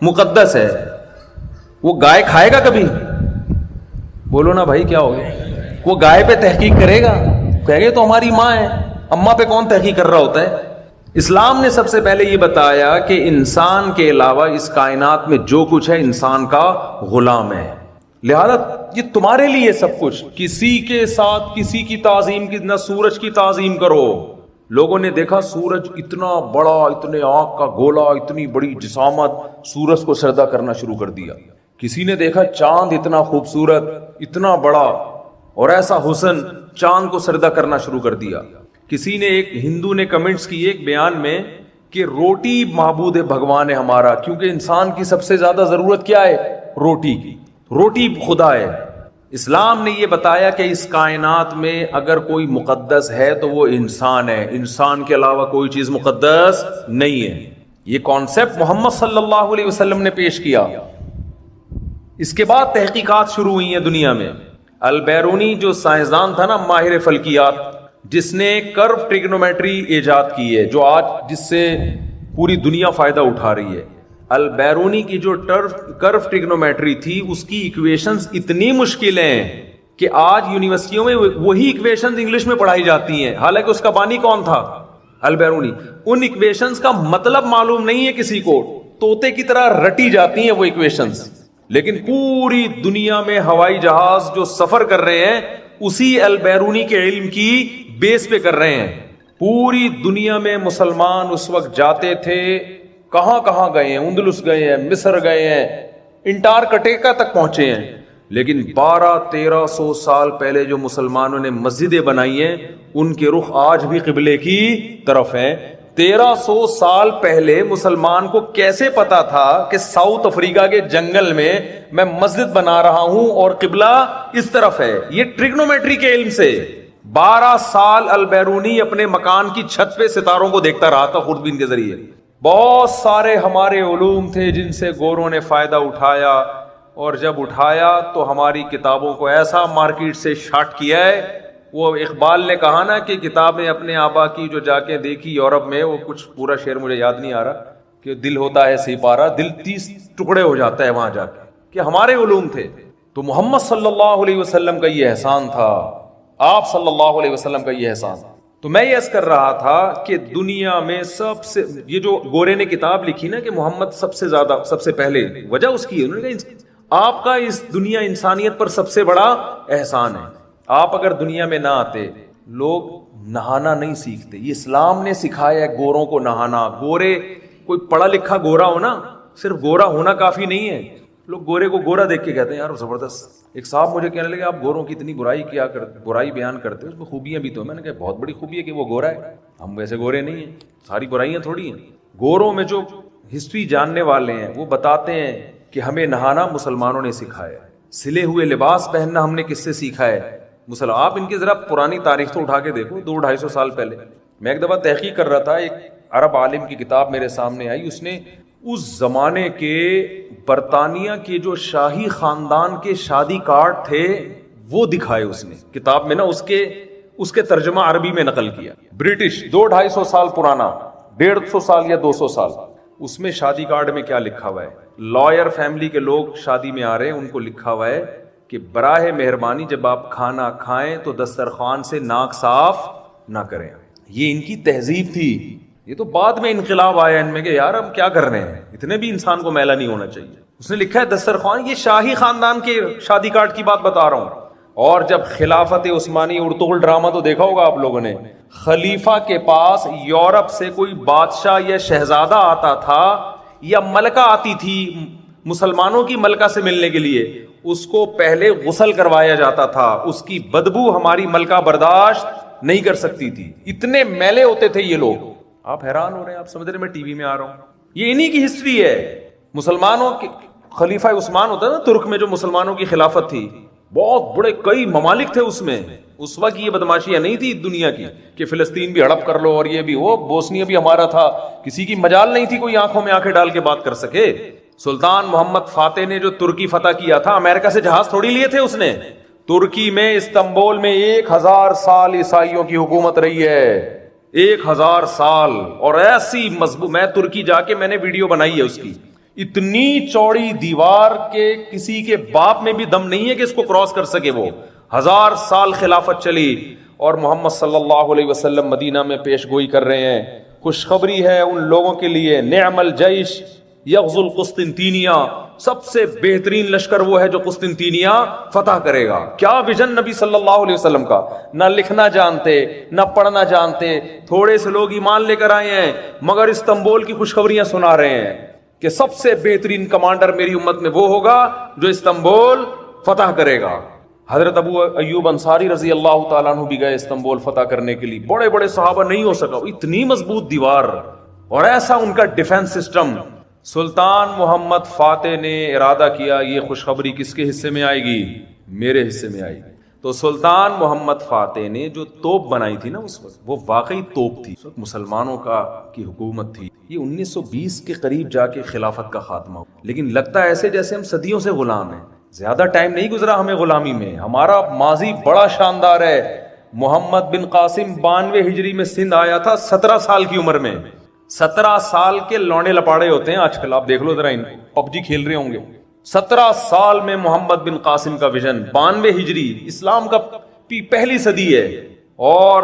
S2: مقدس ہے, وہ گائے کھائے گا کبھی؟ بولو نا بھائی, کیا ہو گیا؟ وہ گائے پہ تحقیق کرے گا؟ کہیں گے تو ہماری ماں ہے, اماں پہ کون تحقیق کر رہا ہوتا ہے؟ اسلام نے سب سے پہلے یہ بتایا کہ انسان کے علاوہ اس کائنات میں جو کچھ ہے انسان کا غلام ہے, لہذا یہ تمہارے لیے سب کچھ. کسی کے ساتھ کسی کی تعظیم کی, نہ سورج کی تعظیم کرو. لوگوں نے دیکھا سورج اتنا بڑا, اتنے آنکھ کا گولا, اتنی بڑی جسامت, سورج کو سجدہ کرنا شروع کر دیا. کسی نے دیکھا چاند اتنا خوبصورت, اتنا بڑا اور ایسا حسن, چاند کو سجدہ کرنا شروع کر دیا. کسی نے, ایک ہندو نے کمنٹس کی ایک بیان میں کہ روٹی معبود بھگوان ہے ہمارا, کیونکہ انسان کی سب سے زیادہ ضرورت کیا ہے؟ روٹی کی. روٹی خدا ہے. اسلام نے یہ بتایا کہ اس کائنات میں اگر کوئی مقدس ہے تو وہ انسان ہے, انسان کے علاوہ کوئی چیز مقدس نہیں ہے. یہ کانسیپٹ محمد صلی اللہ علیہ وسلم نے پیش کیا. اس کے بعد تحقیقات شروع ہوئی ہیں دنیا میں. البیرونی جو سائنسدان تھا نا, ماہر فلکیات, جس نے کرو ٹریگنومیٹری ایجاد کی ہے, جو آج جس سے پوری دنیا فائدہ اٹھا رہی ہے. البیرونی کی جو کرو ٹریگنومیٹری تھی اس کی ایکویشنز اتنی مشکل ہیں کہ آج یونیورسٹیوں میں وہی ایکویشنز انگلش میں پڑھائی جاتی ہیں, حالانکہ اس کا بانی کون تھا؟ البیرونی. ان ایکویشنز کا مطلب معلوم نہیں ہے کسی کو, طوطے کی طرح رٹی جاتی ہیں وہ ایکویشنز, لیکن پوری دنیا میں ہوائی جہاز جو سفر کر رہے ہیں اسی البیرونی کے علم کی بیس پہ کر رہے ہیں. پوری دنیا میں مسلمان اس وقت جاتے تھے, کہاں کہاں گئے ہیں, اندلس گئے ہیں, مصر گئے ہیں, انٹارکٹیکا تک پہنچے ہیں. لیکن 1200-1300 سال پہلے جو مسلمانوں نے مسجدیں بنائی ہیں ان کے رخ آج بھی قبلے کی طرف ہیں. 1300 سال پہلے مسلمان کو کیسے پتا تھا کہ ساؤتھ افریقہ کے جنگل میں میں مسجد بنا رہا ہوں اور قبلہ اس طرف ہے؟ یہ ٹریگنومیٹری کے علم سے. 12 سال البیرونی اپنے مکان کی چھت پہ ستاروں کو دیکھتا رہا تھا خوردبین کے ذریعے. بہت سارے ہمارے علوم تھے جن سے گوروں نے فائدہ اٹھایا, اور جب اٹھایا تو ہماری کتابوں کو ایسا مارکیٹ سے شارٹ کیا ہے. وہ اقبال نے کہا نا کہ کتابیں اپنے آبا کی جو جا کے دیکھی یورپ میں, وہ کچھ پورا شعر مجھے یاد نہیں آ رہا, کہ دل ہوتا ہے سپارہ, دل 30 ٹکڑے ہو جاتا ہے وہاں جا کے, کہ ہمارے علوم تھے. تو محمد صلی اللہ علیہ وسلم کا یہ احسان تھا, آپ صلی اللہ علیہ وسلم کا یہ احسان. تو میں یہ عرض کر رہا تھا کہ دنیا میں سب سے, یہ جو گورے نے کتاب لکھی نا کہ محمد سب سے زیادہ, سب سے پہلے, وجہ اس کی, انہوں نے کہا آپ کا اس دنیا انسانیت پر سب سے بڑا احسان ہے. آپ اگر دنیا میں نہ آتے, لوگ نہانا نہیں سیکھتے. یہ اسلام نے سکھایا ہے گوروں کو نہانا. گورے, کوئی پڑھا لکھا گورا ہونا, صرف گورا ہونا کافی نہیں ہے. لوگ گورے کو گورا دیکھ کے کہتے ہیں یار زبردست. ایک صاحب مجھے کہنے لگے آپ گوروں کی اتنی برائی بیان کرتے ہیں, اس میں خوبیاں بھی تو ہیں. میں نے کہا بہت بڑی خوبی ہے کہ وہ گورا ہے, ہم ویسے گورے نہیں ہیں, ساری برائیاں تھوڑی ہیں. گوروں میں جو ہسٹری جاننے والے ہیں وہ بتاتے ہیں کہ ہمیں نہانا مسلمانوں نے سکھایا ہے. سلے ہوئے لباس پہننا ہم نے کس سے سیکھا ہے؟ آپ ان کی ذرا پرانی تاریخ تو اٹھا کے دیکھو، 200-250 سال پہلے. میں ایک دفعہ تحقیق کر رہا تھا، ایک عرب عالم کی کتاب میرے سامنے آئی، اس نے اس زمانے کے برطانیہ کے جو شاہی خاندان کے شادی کارڈ تھے وہ دکھائے اس نے کتاب میں نا، اس کے ترجمہ عربی میں نقل کیا. برٹش 200-250 سال پرانا، 150 سال یا 200 سال. اس میں شادی کارڈ میں کیا لکھا ہوا ہے؟ لائر فیملی کے لوگ شادی میں آ رہے ہیں، ان کو لکھا ہوا ہے کہ براہ مہربانی جب آپ کھانا کھائیں تو دسترخوان سے ناک صاف نہ کریں. یہ ان کی تہذیب تھی. یہ تو بعد میں انقلاب آیا ان میں کہ یار ہم کیا کر رہے ہیں، اتنے بھی انسان کو میلا نہیں ہونا چاہیے. اس نے لکھا ہے دسترخوان، یہ شاہی خاندان کے شادی کارڈ کی بات بتا رہا ہوں. اور جب خلافت عثمانی، ارطغرل ڈرامہ تو دیکھا ہوگا آپ لوگوں نے، خلیفہ کے پاس یورپ سے کوئی بادشاہ یا شہزادہ آتا تھا یا ملکہ آتی تھی مسلمانوں کی ملکہ سے ملنے کے لیے، اس کو پہلے غسل کروایا جاتا تھا. اس کی بدبو ہماری ملکہ برداشت نہیں کر سکتی تھی، اتنے میلے ہوتے تھے یہ لوگ. آپ حیران ہو رہے ہیں، آپ سمجھ رہے ہیں میں ٹی وی میں آ رہا ہوں. یہ انہی کی ہسٹری ہے. مسلمانوں کے خلیفہ عثمان ہوتا نا ترک میں، جو مسلمانوں کی خلافت تھی، بہت بڑے کئی ممالک تھے اس میں. اس وقت یہ بدماشیاں نہیں تھی دنیا کی کہ فلسطین بھی ہڑپ کر لو اور یہ بھی، وہ بوسنیا بھی ہمارا تھا. کسی کی مجال نہیں تھی کوئی آنکھوں میں آنکھیں ڈال کے بات کر سکے. سلطان محمد فاتح نے جو ترکی فتح کیا تھا، امریکہ سے جہاز تھوڑی لیے تھے اس نے. ترکی میں استنبول میں 1000 سال عیسائیوں کی حکومت رہی ہے، 1000 سال. اور ایسی مضبوط، میں ترکی جا کے میں نے ویڈیو بنائی ہے اس کی، اتنی چوڑی دیوار کے کسی کے باپ میں بھی دم نہیں ہے کہ اس کو کراس کر سکے. وہ 1000 سال خلافت چلی. اور محمد صلی اللہ علیہ وسلم مدینہ میں پیش گوئی کر رہے ہیں. خوشخبری ہے ان لوگوں کے لیے، نعم الجیش یغزو القسطنطینیہ، سب سے بہترین لشکر وہ ہے جو قسطنطینیہ فتح کرے گا. کیا ویژن نبی صلی اللہ علیہ وسلم کا. نہ لکھنا جانتے نہ پڑھنا جانتے، تھوڑے سے لوگ ایمان لے کر آئے ہیں، مگر استنبول کی خوشخبریاں سنا رہے ہیں کہ سب سے بہترین کمانڈر میری امت میں وہ ہوگا جو استنبول فتح کرے گا. حضرت ابو ایوب انصاری رضی اللہ تعالیٰ عنہ بھی گئے استنبول فتح کرنے کے لیے. بڑے بڑے صحابہ، نہیں ہو سکا، اتنی مضبوط دیوار اور ایسا ان کا ڈیفنس سسٹم. سلطان محمد فاتح نے ارادہ کیا یہ خوشخبری کس کے حصے میں آئے گی؟ میرے حصے میں آئے گی. تو سلطان محمد فاتح نے جو توپ بنائی تھی نا اس وقت، وہ واقعی توپ تھی. مسلمانوں کی حکومت تھی. یہ 1920 کے قریب جا کے خلافت کا خاتمہ ہو. لیکن لگتا ہے ایسے جیسے ہم صدیوں سے غلام ہیں. زیادہ ٹائم نہیں گزرا ہمیں غلامی میں. ہمارا ماضی بڑا شاندار ہے. محمد بن قاسم 92 ہجری میں سندھ آیا تھا 17 سال کی عمر میں. 17 سال کے لونے لپاڑے ہوتے ہیں آج کل، آپ دیکھ لو ذرا، ان پب جی کھیل رہے ہوں گے. 17 سال میں محمد بن قاسم کا ویژن. 92 ہجری، اسلام کا پہلی صدی ہے. اور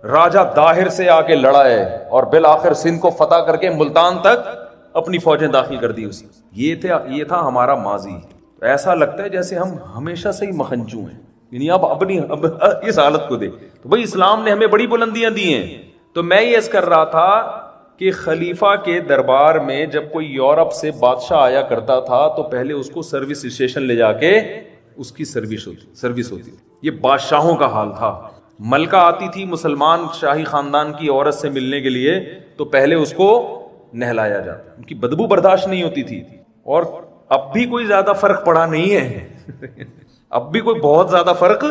S2: راجہ داہر سے آ کے لڑا ہے اور بالآخر سندھ کو فتح کر کے ملتان تک اپنی فوجیں داخل کر دی اس. یہ تھا ہمارا ماضی. ایسا لگتا ہے جیسے ہم ہمیشہ سے ہی مخنچو ہیں. یعنی اب اس حالت کو دے تو بھائی اسلام نے ہمیں بڑی بلندیاں دی ہیں. تو میں یہ عرض کر رہا تھا کہ خلیفہ کے دربار میں جب کوئی یورپ سے بادشاہ آیا کرتا تھا تو پہلے اس کو سروس اسٹیشن لے جا کے اس کی سروس ہوتی. یہ بادشاہوں کا حال تھا. ملکہ آتی تھی مسلمان شاہی خاندان کی عورت سے ملنے کے لیے تو پہلے اس کو نہلایا جاتا. ان کی بدبو برداشت نہیں ہوتی تھی. اور اب بھی کوئی زیادہ فرق پڑا نہیں ہے. اب بھی کوئی بہت زیادہ فرق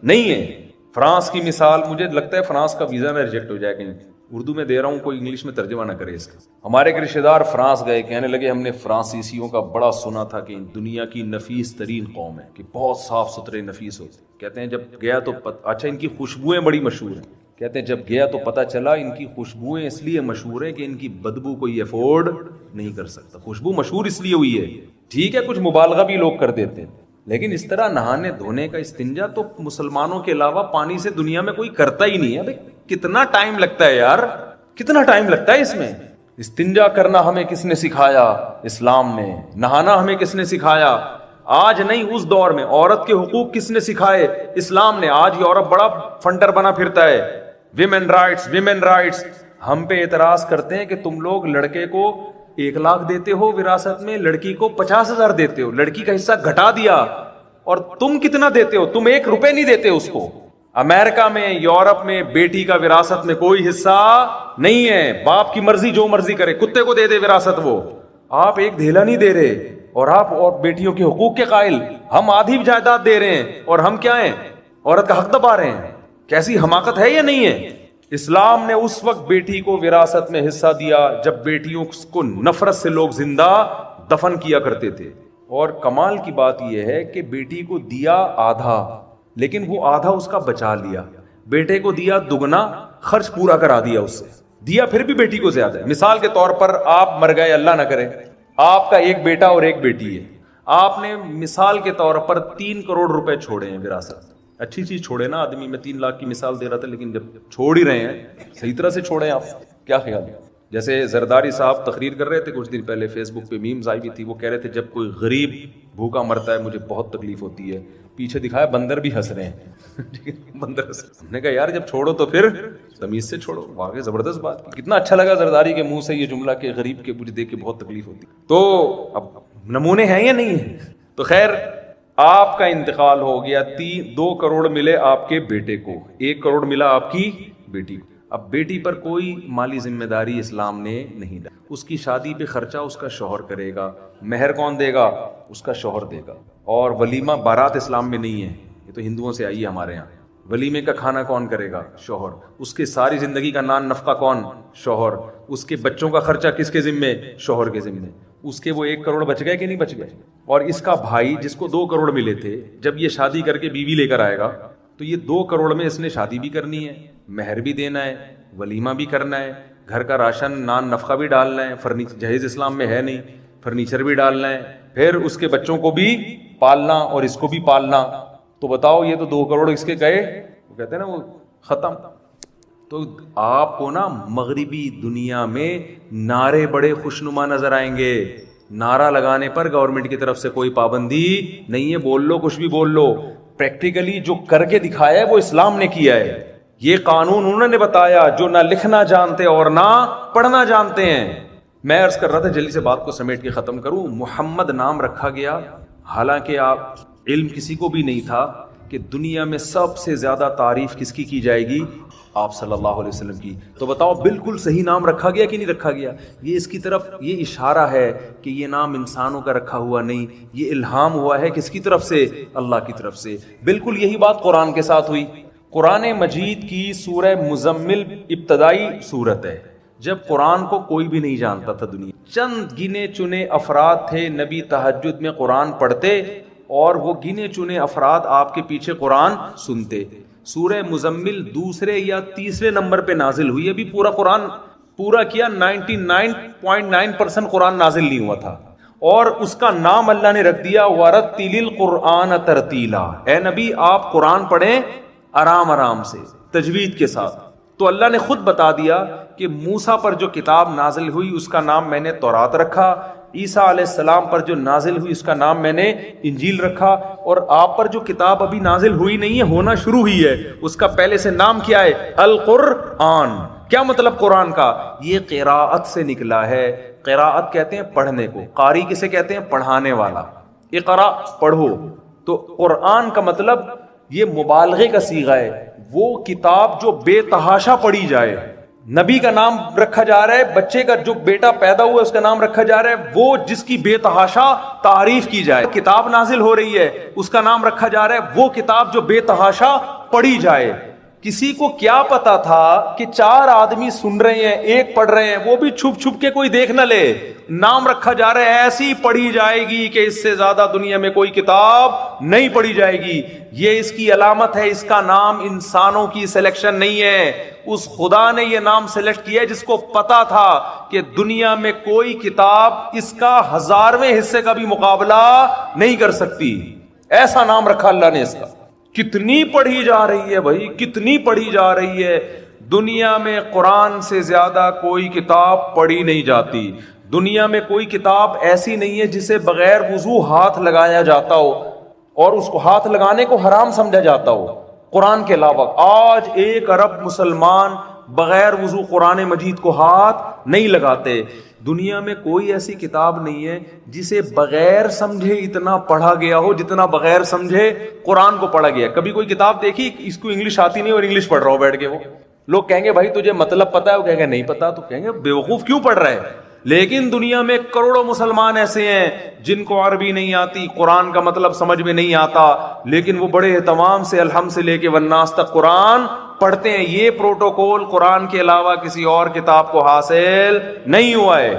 S2: نہیں ہے. فرانس کی مثال، مجھے لگتا ہے فرانس کا ویزا نہ ریجیکٹ ہو جائے. کہیں اردو میں دے رہا ہوں، کوئی انگلش میں ترجمہ نہ کرے اس کا. ہمارے ایک رشتے دار فرانس گئے، کہنے لگے ہم نے فرانسیسیوں کا بڑا سنا تھا کہ دنیا کی نفیس ترین قوم ہے، کہ بہت صاف ستھرے نفیس ہوتے. کہتے ہیں جب گیا تو اچھا ان کی خوشبوئیں بڑی مشہور ہیں. کہتے ہیں جب گیا تو پتہ چلا ان کی خوشبوئیں اس لیے مشہور ہیں کہ ان کی بدبو کوئی افورڈ نہیں کر سکتا. خوشبو مشہور اس لیے ہوئی ہے. ٹھیک ہے کچھ مبالغہ بھی لوگ کر دیتے ہیں، لیکن اس طرح نہانے دھونے کا استنجا تو مسلمانوں کے علاوہ پانی سے دنیا میں کوئی کرتا ہی نہیں ہے. بھائی کتنا ٹائم لگتا ہے یار، کتنا ٹائم لگتا ہے اس میں. استنجا کرنا ہمیں کس نے سکھایا؟ اسلام نے. نہانا ہمیں کس نے سکھایا؟ آج نہیں، اس دور میں. عورت کے حقوق کس نے سکھائے؟ اسلام نے. آج یورپ بڑا فنڈر بنا پھرتا ہے، ویمن رائٹس. ہم پہ اعتراض کرتے ہیں کہ تم لوگ لڑکے کو 1 لاکھ دیتے ہو وراثت میں، لڑکی کو 50,000 دیتے ہو. لڑکی کا حصہ گھٹا دیا. اور تم کتنا دیتے ہو؟ تم 1 روپے نہیں دیتے اس کو. امریکہ میں، یورپ میں بیٹی کا وراثت میں کوئی حصہ نہیں ہے. باپ کی مرضی جو مرضی کرے، کتے کو دے دے وراثت وہ. آپ 1 دھیلا نہیں دے رہے. اور آپ اور بیٹیوں کے حقوق کے قائل, ہم آدھی جائیداد دے رہے ہیں اور ہم کیا ہیں, عورت کا حق دبا رہے ہیں. کیسی حماقت ہے یا نہیں ہے؟ اسلام نے اس وقت بیٹی کو وراثت میں حصہ دیا جب بیٹیوں کو نفرت سے لوگ زندہ دفن کیا کرتے تھے. اور کمال کی بات یہ ہے کہ بیٹی کو دیا آدھا, لیکن وہ آدھا اس کا بچا لیا. بیٹے کو دیا دگنا, خرچ پورا کرا دیا اس سے. دیا پھر بھی بیٹی کو زیادہ ہے. مثال کے طور پر آپ مر گئے, اللہ نہ کرے, آپ کا ایک بیٹا اور ایک بیٹی ہے. آپ نے مثال کے طور پر 3 کروڑ روپے چھوڑے ہیں وراثت. اچھی چیز چھوڑے نا آدمی, میں 3 لاکھ کی مثال دے رہا تھا, لیکن جب چھوڑ ہی رہے ہیں صحیح طرح سے چھوڑیں. آپ کیا خیال ہے؟ جیسے زرداری صاحب تقریر کر رہے تھے کچھ دن پہلے, فیس بک پہ میمز آئی ہوئی تھی, وہ کہہ رہے تھے جب کوئی غریب بھوکا مرتا ہے مجھے بہت تکلیف ہوتی ہے. پیچھے دکھایا بندر بھی ہنس رہے ہیں. بندر ہم نے کہا یار جب چھوڑو تو پھر تمیز سے چھوڑو. واقعی زبردست بات کی. کتنا اچھا لگا زرداری کے منہ سے یہ جملہ کہ غریب کے مجھے دیکھ کے بہت تکلیف ہوتی. تو اب نمونے ہیں یا نہیں ہیں؟ تو خیر آپ کا انتقال ہو گیا, 2 کروڑ ملے آپ کے بیٹے کو, 1 کروڑ ملا آپ کی بیٹی کو. اب بیٹی پر کوئی مالی ذمہ داری اسلام نے نہیں ڈالی. اس کی شادی پہ خرچہ اس کا شوہر کرے گا. مہر کون دے گا؟ اس کا شوہر دے گا. اور ولیمہ بارات اسلام میں نہیں ہے, یہ تو ہندوؤں سے آئی ہے ہمارے یہاں. ولیمے کا کھانا کون کرے گا؟ شوہر. اس کے ساری زندگی کا نان نفقہ کون؟ شوہر. اس کے بچوں کا خرچہ کس کے ذمے؟ شوہر کے ذمے. اس کے وہ 1 کروڑ بچ گئے کہ نہیں بچ گئے؟ اور اس کا بھائی جس کو 2 کروڑ ملے تھے, جب یہ شادی کر کے بیوی لے کر آئے گا تو یہ 2 کروڑ میں اس نے شادی بھی کرنی ہے, مہر بھی دینا ہے, ولیمہ بھی کرنا ہے, گھر کا راشن نان نفقہ بھی ڈالنا ہے, فرنیچر جہیز اسلام میں ہے نہیں, فرنیچر بھی ڈالنا ہے, پھر اس کے بچوں کو بھی پالنا اور اس کو بھی پالنا. تو بتاؤ یہ تو 2 کروڑ اس کے گئے, وہ کہتے ہیں نا وہ ختم. تو آپ کو نا مغربی دنیا میں نعرے بڑے خوشنما نظر آئیں گے. نعرہ لگانے پر گورنمنٹ کی طرف سے کوئی پابندی نہیں ہے, بول لو کچھ بھی بول لو. پریکٹیکلی جو کر کے دکھایا ہے وہ اسلام نے کیا ہے. یہ قانون انہوں نے بتایا جو نہ لکھنا جانتے اور نہ پڑھنا جانتے ہیں. میں عرض کر رہا تھا, جلدی سے بات کو سمیٹ کے ختم کروں. محمد نام رکھا گیا, حالانکہ آپ علم کسی کو بھی نہیں تھا کہ دنیا میں سب سے زیادہ تعریف کس کی جائے گی؟ آپ صلی اللہ علیہ وسلم کی. تو بتاؤ بالکل صحیح نام رکھا گیا کہ نہیں رکھا گیا؟ یہ اس کی طرف یہ اشارہ ہے کہ یہ نام انسانوں کا رکھا ہوا نہیں, یہ الہام ہوا ہے کس کی طرف سے؟ اللہ کی طرف سے. بالکل یہی بات قرآن کے ساتھ ہوئی. قرآن مجید کی سورہ مزمل ابتدائی سورت ہے, جب قرآن کو کوئی بھی نہیں جانتا تھا دنیا. چند گنے چنے افراد تھے نبی تہجد میں قرآن پڑھتے, اور وہ گنے چنے افراد آپ کے پیچھے قرآن سنتے. سورہ مزمل 2 یا 3 نمبر پہ نازل ہوئی. ابھی پورا قرآن پورا کیا 99.9% قرآن نازل نہیں ہوا تھا, اور اس کا نام اللہ نے رکھ دیا وَرَتِّلِ الْقُرْآنَ تَرْتِيلًا. اے نبی آپ قرآن پڑھیں آرام آرام سے, تجوید کے ساتھ. تو اللہ نے خود بتا دیا کہ موسیٰ پر جو کتاب نازل ہوئی اس کا نام میں نے تورات رکھا, عیسیٰ علیہ السلام پر جو نازل ہوئی اس کا نام میں نے انجیل رکھا, اور آپ پر جو کتاب ابھی نازل ہوئی نہیں ہے, ہونا شروع ہوئی ہے, اس کا پہلے سے نام کیا ہے؟ القرآن. کیا مطلب قرآن کا؟ یہ قراءت سے نکلا ہے. قراءت کہتے ہیں پڑھنے کو, قاری کسے کہتے ہیں؟ پڑھانے والا. اقرا پڑھو. تو قرآن کا مطلب یہ مبالغے کا صیغہ ہے, وہ کتاب جو بے تحاشا پڑھی جائے. نبی کا نام رکھا جا رہا ہے, بچے کا جو بیٹا پیدا ہوا ہے اس کا نام رکھا جا رہا ہے, وہ جس کی بے تحاشا تعریف کی جائے. کتاب نازل ہو رہی ہے, اس کا نام رکھا جا رہا ہے وہ کتاب جو بے تحاشا پڑھی جائے. کسی کو کیا پتا تھا کہ 4 آدمی سن رہے ہیں, 1 پڑھ رہے ہیں, وہ بھی چھپ چھپ کے کوئی دیکھ نہ لے. نام رکھا جا رہا ہے, ایسی پڑھی جائے گی کہ اس سے زیادہ دنیا میں کوئی کتاب نہیں پڑھی جائے گی. یہ اس کی علامت ہے. اس کا نام انسانوں کی سلیکشن نہیں ہے, اس خدا نے یہ نام سلیکٹ کیا ہے جس کو پتا تھا کہ دنیا میں کوئی کتاب اس کا 1000ویں حصے کا بھی مقابلہ نہیں کر سکتی. ایسا نام رکھا اللہ نے اس کا. کتنی پڑھی جا رہی ہے بھائی, کتنی پڑھی جا رہی ہے. دنیا میں قرآن سے زیادہ کوئی کتاب پڑھی نہیں جاتی. دنیا میں کوئی کتاب ایسی نہیں ہے جسے بغیر وضو ہاتھ لگایا جاتا ہو اور اس کو ہاتھ لگانے کو حرام سمجھا جاتا ہو. قرآن کے علاوہ آج 1 ارب مسلمان بغیر وضو قرآن مجید کو ہاتھ نہیں لگاتے. دنیا میں کوئی ایسی کتاب نہیں ہے جسے بغیر سمجھے اتنا پڑھا گیا ہو جتنا بغیر سمجھے قرآن کو پڑھا گیا. کبھی کوئی کتاب دیکھی اس کو انگلش آتی نہیں اور انگلش پڑھ رہا ہو بیٹھ کے؟ وہ لوگ کہیں گے بھائی تجھے مطلب پتا ہے, وہ کہیں گے نہیں پتا, تو کہیں گے بیوقوف کیوں پڑھ رہا ہے. لیکن دنیا میں کروڑوں مسلمان ایسے ہیں جن کو عربی نہیں آتی, قرآن کا مطلب سمجھ میں نہیں آتا, لیکن وہ بڑے اہتمام سے الحمد سے لے کے والناس تک قرآن پڑھتے ہیں. یہ پروٹوکول قرآن کے علاوہ کسی اور کتاب کو حاصل نہیں ہوا ہے.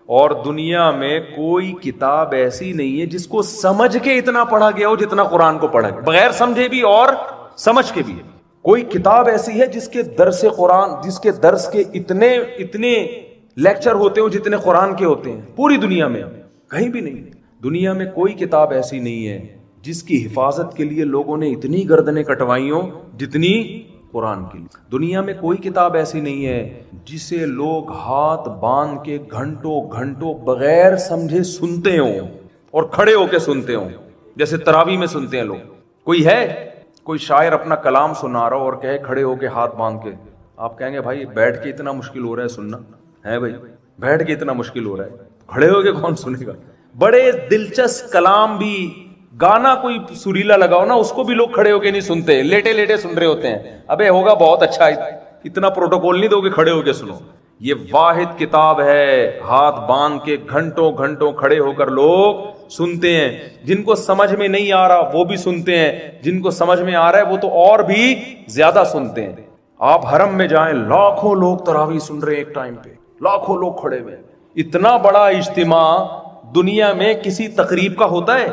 S2: اور دنیا میں کوئی کتاب ایسی نہیں ہے جس کو سمجھ کے اتنا پڑھا گیا ہو جتنا قرآن کو پڑھا گیا, بغیر سمجھے بھی اور سمجھ کے بھی. کوئی کتاب ایسی ہے جس کے درس قرآن, جس کے درس کے اتنے لیکچر ہوتے ہو جتنے قرآن کے ہوتے ہیں, پوری دنیا میں کہیں بھی نہیں. دنیا میں کوئی کتاب ایسی نہیں ہے جس کی حفاظت کے لیے لوگوں نے اتنی گردنیں کٹوائی ہوں جتنی قرآن کے لیے. دنیا میں کوئی کتاب ایسی نہیں ہے جسے لوگ ہاتھ باندھ کے گھنٹوں گھنٹوں بغیر سمجھے سنتے ہوں اور کھڑے ہو کے سنتے ہوں, جیسے تراویح میں سنتے ہیں لوگ. کوئی ہے کوئی شاعر اپنا کلام سنا رہا ہو اور کہے کھڑے ہو کے ہاتھ باندھ کے, آپ کہیں گے بھائی بیٹھ کے اتنا مشکل ہو رہا ہے سننا ہے, بھائی بیٹھ کے اتنا مشکل ہو رہا ہے, کھڑے ہو کے کون سنے گا. بڑے دلچسپ کلام بھی, گانا کوئی سریلا لگاؤ نا, اس کو بھی لوگ کھڑے ہو کے نہیں سنتے, لیٹے لیٹے سن رہے ہوتے ہیں. ابے ہوگا بہت اچھا, اتنا پروٹوکول نہیں دو کہ کھڑے ہو کے سنو. یہ واحد کتاب ہے ہاتھ باندھ کے گھنٹوں گھنٹوں کھڑے ہو کر لوگ سنتے ہیں. جن کو سمجھ میں نہیں آ رہا وہ بھی سنتے ہیں, جن کو سمجھ میں آ رہا ہے وہ تو اور بھی زیادہ سنتے ہیں. آپ حرم میں جائیں, لاکھوں لوگ تراویح سن رہے ہیں ایک ٹائم پہ, لاکھوں لوگ کھڑے ہوئے. اتنا بڑا اجتماع دنیا میں کسی تقریب کا ہوتا ہے.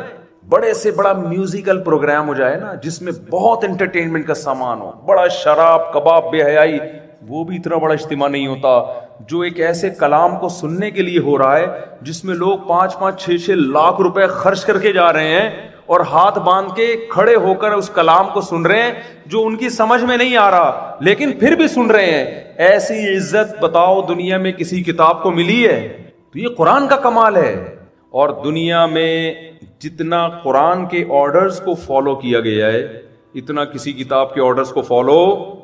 S2: بڑے سے بڑا میوزیکل پروگرام ہو جائے نا جس میں بہت انٹرٹینمنٹ کا سامان ہو, بڑا شراب کباب بے حیائی, وہ بھی اتنا بڑا اجتماع نہیں ہوتا جو ایک ایسے کلام کو سننے کے لیے ہو رہا ہے جس میں لوگ 5-6 لاکھ روپے خرچ کر کے جا رہے ہیں اور ہاتھ باندھ کے کھڑے ہو کر اس کلام کو سن رہے ہیں جو ان کی سمجھ میں نہیں آ رہا, لیکن پھر بھی سن رہے ہیں. ایسی عزت بتاؤ دنیا میں کسی کتاب کو ملی ہے؟ تو یہ قرآن کا کمال ہے. اور دنیا میں جتنا قرآن کے آرڈرز کو فالو کیا گیا ہے اتنا کسی کتاب کے آرڈرز کو فالو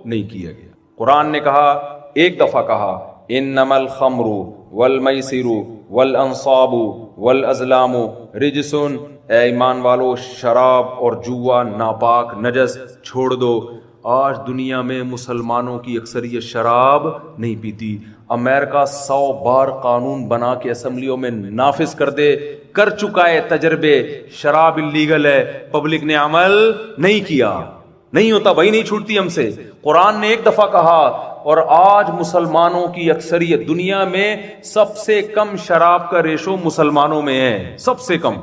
S2: نہیں کیا گیا. قرآن نے کہا, ایک دفعہ کہا, انما الخمر والمیسر والانصاب والازلام رجس, اے ایمان والو شراب اور جوا ناپاک نجس چھوڑ دو. آج دنیا میں مسلمانوں کی اکثریت شراب نہیں پیتی. امریکہ 100 بار قانون بنا کے اسمبلیوں میں نافذ کر چکا ہے تجربے, شراب اللیگل ہے, پبلک نے عمل نہیں کیا. نہیں ہوتا بھائی, نہیں چھوٹتی ہم سے. قرآن نے ایک دفعہ کہا اور آج مسلمانوں کی اکثریت, دنیا میں سب سے کم شراب کا ریشو مسلمانوں میں ہے, سب سے کم.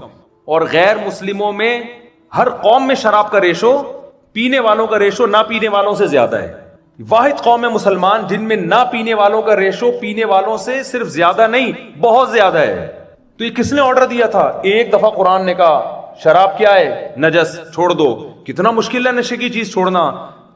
S2: اور غیر مسلموں میں, ہر قوم میں شراب کا ریشو, پینے والوں کا ریشو نہ پینے والوں سے زیادہ ہے. واحد قوم ہے مسلمان جن میں نہ پینے والوں کا ریشو پینے والوں سے صرف زیادہ نہیں بہت زیادہ ہے. تو یہ کس نے آرڈر دیا تھا؟ ایک دفعہ قرآن نے کہا شراب کیا ہے؟ نجس, چھوڑ دو. کتنا مشکل ہے نشے کی چیز چھوڑنا,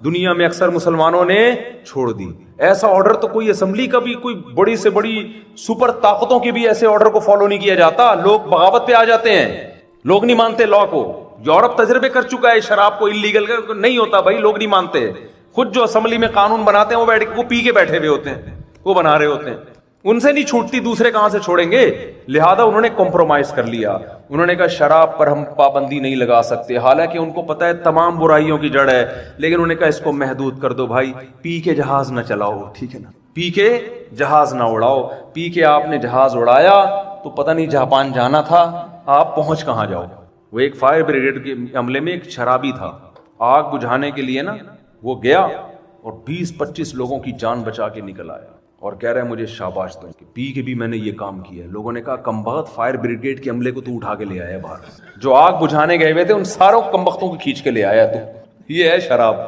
S2: دنیا میں اکثر مسلمانوں نے چھوڑ دی. ایسا آرڈر تو کوئی اسمبلی کا بھی, کوئی بڑی سے بڑی سپر طاقتوں کے بھی ایسے آرڈر کو فالو نہیں کیا جاتا. لوگ بغاوت پہ آ جاتے ہیں, لوگ نہیں مانتے لا کو. یورپ تجربے کر چکا ہے شراب کو انلیگل کا, نہیں ہوتا بھائی, لوگ نہیں مانتے. خود جو اسمبلی میں قانون بناتے ہیں وہ پی کے بیٹھے ہوئے ہوتے ہیں, وہ بنا رہے ہوتے ہیں. ان سے نہیں چھوٹتی, دوسرے کہاں سے چھوڑیں گے؟ لہذا انہوں نے کمپرومائز کر لیا. انہوں نے کہا شراب پر ہم پابندی نہیں لگا سکتے, حالانکہ ان کو پتا ہے تمام برائیوں کی جڑ ہے, لیکن انہوں نے کہا اس کو محدود کر دو بھائی. پی کے جہاز نہ چلاؤ, ٹھیک ہے نا, پی کے جہاز نہ اڑاؤ. پی کے آپ نے جہاز اڑایا تو پتہ نہیں جاپان جانا تھا, آپ پہنچ کہاں جاؤ. وہ ایک فائر بریگیڈ کے عملے میں ایک شرابی تھا, آگ بجھانے کے لیے نا وہ گیا اور 20-25 لوگوں کی جان بچا کے نکل آیا اور کہہ رہا ہے مجھے شاباش دو, پی کے بھی میں نے یہ کام کیا ہے. لوگوں نے کہا کمبخت, فائر بریگیڈ کے عملے کو تو اٹھا کے لے آیا باہر, جو آگ بجھانے گئے ہوئے تھے ان ساروں کمبختوں کو کھینچ کے لے آیا. تو یہ ہے شراب,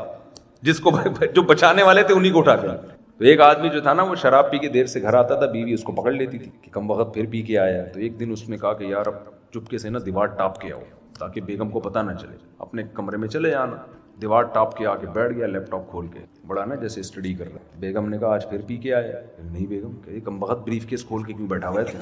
S2: جس کو جو بچانے والے تھے انہی کو اٹھا کے. تو ایک آدمی جو تھا نا وہ شراب پی کے دیر سے گھر آتا تھا, بیوی اس کو پکڑ لیتی تھی کہ کمبخت پھر پی کے آیا. تو ایک دن اس نے کہا کہ یار اب چپکے سے نا دیوار ٹاپ کے آؤ تاکہ بیگم کو پتہ نہ چلے. اپنے کمرے میں چلے جانا. دیوار ٹاپ کے آ کے بیٹھ گیا, لیپ ٹاپ کھول کے, بڑا نا جیسے اسٹڈی کر رہا ہے. بیگم نے کہا آج پھر پی کے آیا؟ نہیں بیگم, کہ کمبخت بریف کیس کھول کے کیوں بیٹھا ہوا ہے؟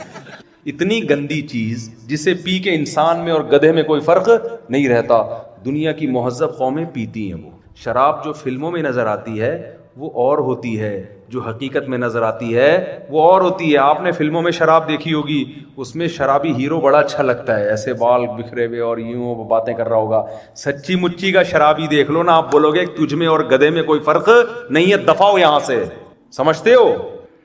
S2: اتنی گندی چیز جسے پی کے انسان میں اور گدھے میں کوئی فرق نہیں رہتا. دنیا کی مہذب قومیں پیتی ہیں. وہ شراب جو فلموں میں نظر آتی ہے وہ اور ہوتی ہے, جو حقیقت میں نظر آتی ہے وہ اور ہوتی ہے. آپ نے فلموں میں شراب دیکھی ہوگی, اس میں شرابی ہیرو بڑا اچھا لگتا ہے, ایسے بال بکھرے ہوئے اور یوں باتیں کر رہا ہوگا. سچی مچی کا شرابی دیکھ لو نا, آپ بولو گے تجھ میں اور گدھے میں کوئی فرق نہیں ہے, دفعہ ہو یہاں سے. سمجھتے ہو؟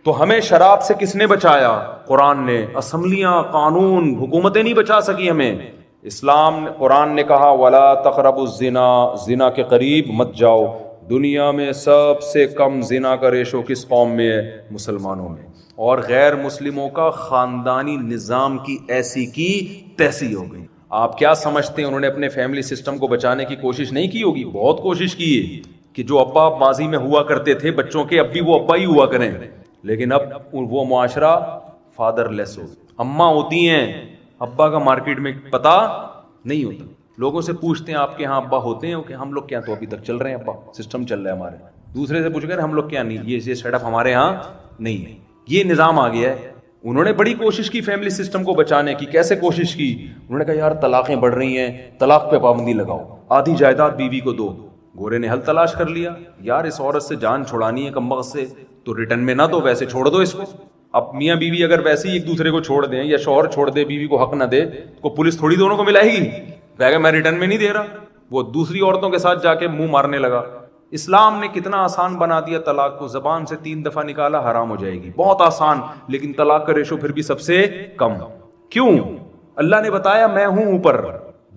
S2: تو ہمیں شراب سے کس نے بچایا؟ قرآن نے. اسمبلیاں، قانون، حکومتیں نہیں بچا سکی ہمیں. اسلام قرآن نے کہا وَلَا تَقْرَبُوا الزِّنَا، زنا کے قریب مت جاؤ. دنیا میں سب سے کم زنا کا ریشو کس قوم میں ہے؟ مسلمانوں میں. اور غیر مسلموں کا خاندانی نظام کی ایسی کی تیسی ہو گئی. آپ کیا سمجھتے ہیں انہوں نے اپنے فیملی سسٹم کو بچانے کی کوشش نہیں کی ہوگی؟ بہت کوشش کی ہے کہ جو ابا ماضی میں ہوا کرتے تھے بچوں کے، اب بھی وہ ابا ہی ہوا کریں. لیکن اب وہ معاشرہ فادر لیس ہو. اماں ہوتی ہیں، ابا کا مارکیٹ میں پتہ نہیں ہوتا. لوگوں سے پوچھتے ہیں آپ کے ہاں ابا ہوتے ہیں؟ کہ ہم لوگ کیا تو ابھی تک چل رہے ہیں، ابا سسٹم چل رہا ہے ہمارے. دوسرے سے پوچھ کر ہم لوگ کیا نہیں، یہ سیٹ اپ ہمارے ہاں نہیں ہے. یہ نظام آ گیا ہے. انہوں نے بڑی کوشش کی فیملی سسٹم کو بچانے کی. کیسے کوشش کی؟ انہوں نے کہا یار طلاقیں بڑھ رہی ہیں، طلاق پہ پابندی لگاؤ، آدھی جائیداد بیوی کو دو. گورے نے حل تلاش کر لیا، یار اس عورت سے جان چھڑانی ہے کمبخت سے، تو ریٹرن میں نہ دو، ویسے چھوڑ دو اس کو. اب میاں بیوی اگر ویسے ہی ایک دوسرے کو چھوڑ دیں یا شوہر چھوڑ دے بیوی کو حق نہ دے تو پولیس تھوڑی دونوں کو ملائے گی. کہے گا میں ریٹرن میں نہیں دے رہا. وہ دوسری عورتوں کے ساتھ جا کے منہ مارنے لگا. اسلام نے کتنا آسان بنا دیا طلاق کو. زبان سے 3 دفعہ نکالا حرام ہو جائے گی، بہت آسان. لیکن طلاق کا ریشو پھر بھی سب سے کم. کیوں؟ اللہ نے بتایا میں ہوں اوپر.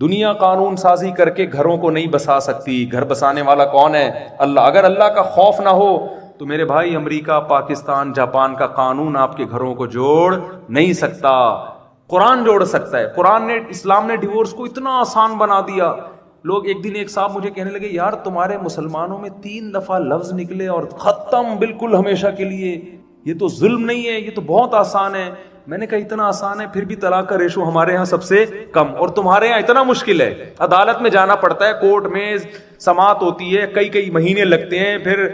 S2: دنیا قانون سازی کر کے گھروں کو نہیں بسا سکتی. گھر بسانے والا کون ہے؟ اللہ. اگر اللہ کا خوف نہ ہو تو میرے بھائی امریکہ، پاکستان، جاپان کا قانون آپ کے گھروں کو جوڑ نہیں سکتا. قرآن جوڑ سکتا ہے. قرآن نے، اسلام نے ڈیورس کو اتنا آسان بنا دیا. لوگ ایک دن ایک صاحب مجھے کہنے لگے یار تمہارے مسلمانوں میں 3 دفعہ لفظ نکلے اور ختم بالکل ہمیشہ کے لیے، یہ تو ظلم نہیں ہے، یہ تو بہت آسان ہے. میں نے کہا اتنا آسان ہے پھر بھی طلاق کا ریشو ہمارے ہاں سب سے کم، اور تمہارے ہاں اتنا مشکل ہے. عدالت میں جانا پڑتا ہے، کورٹ میں سماعت ہوتی ہے، کئی مہینے لگتے ہیں، پھر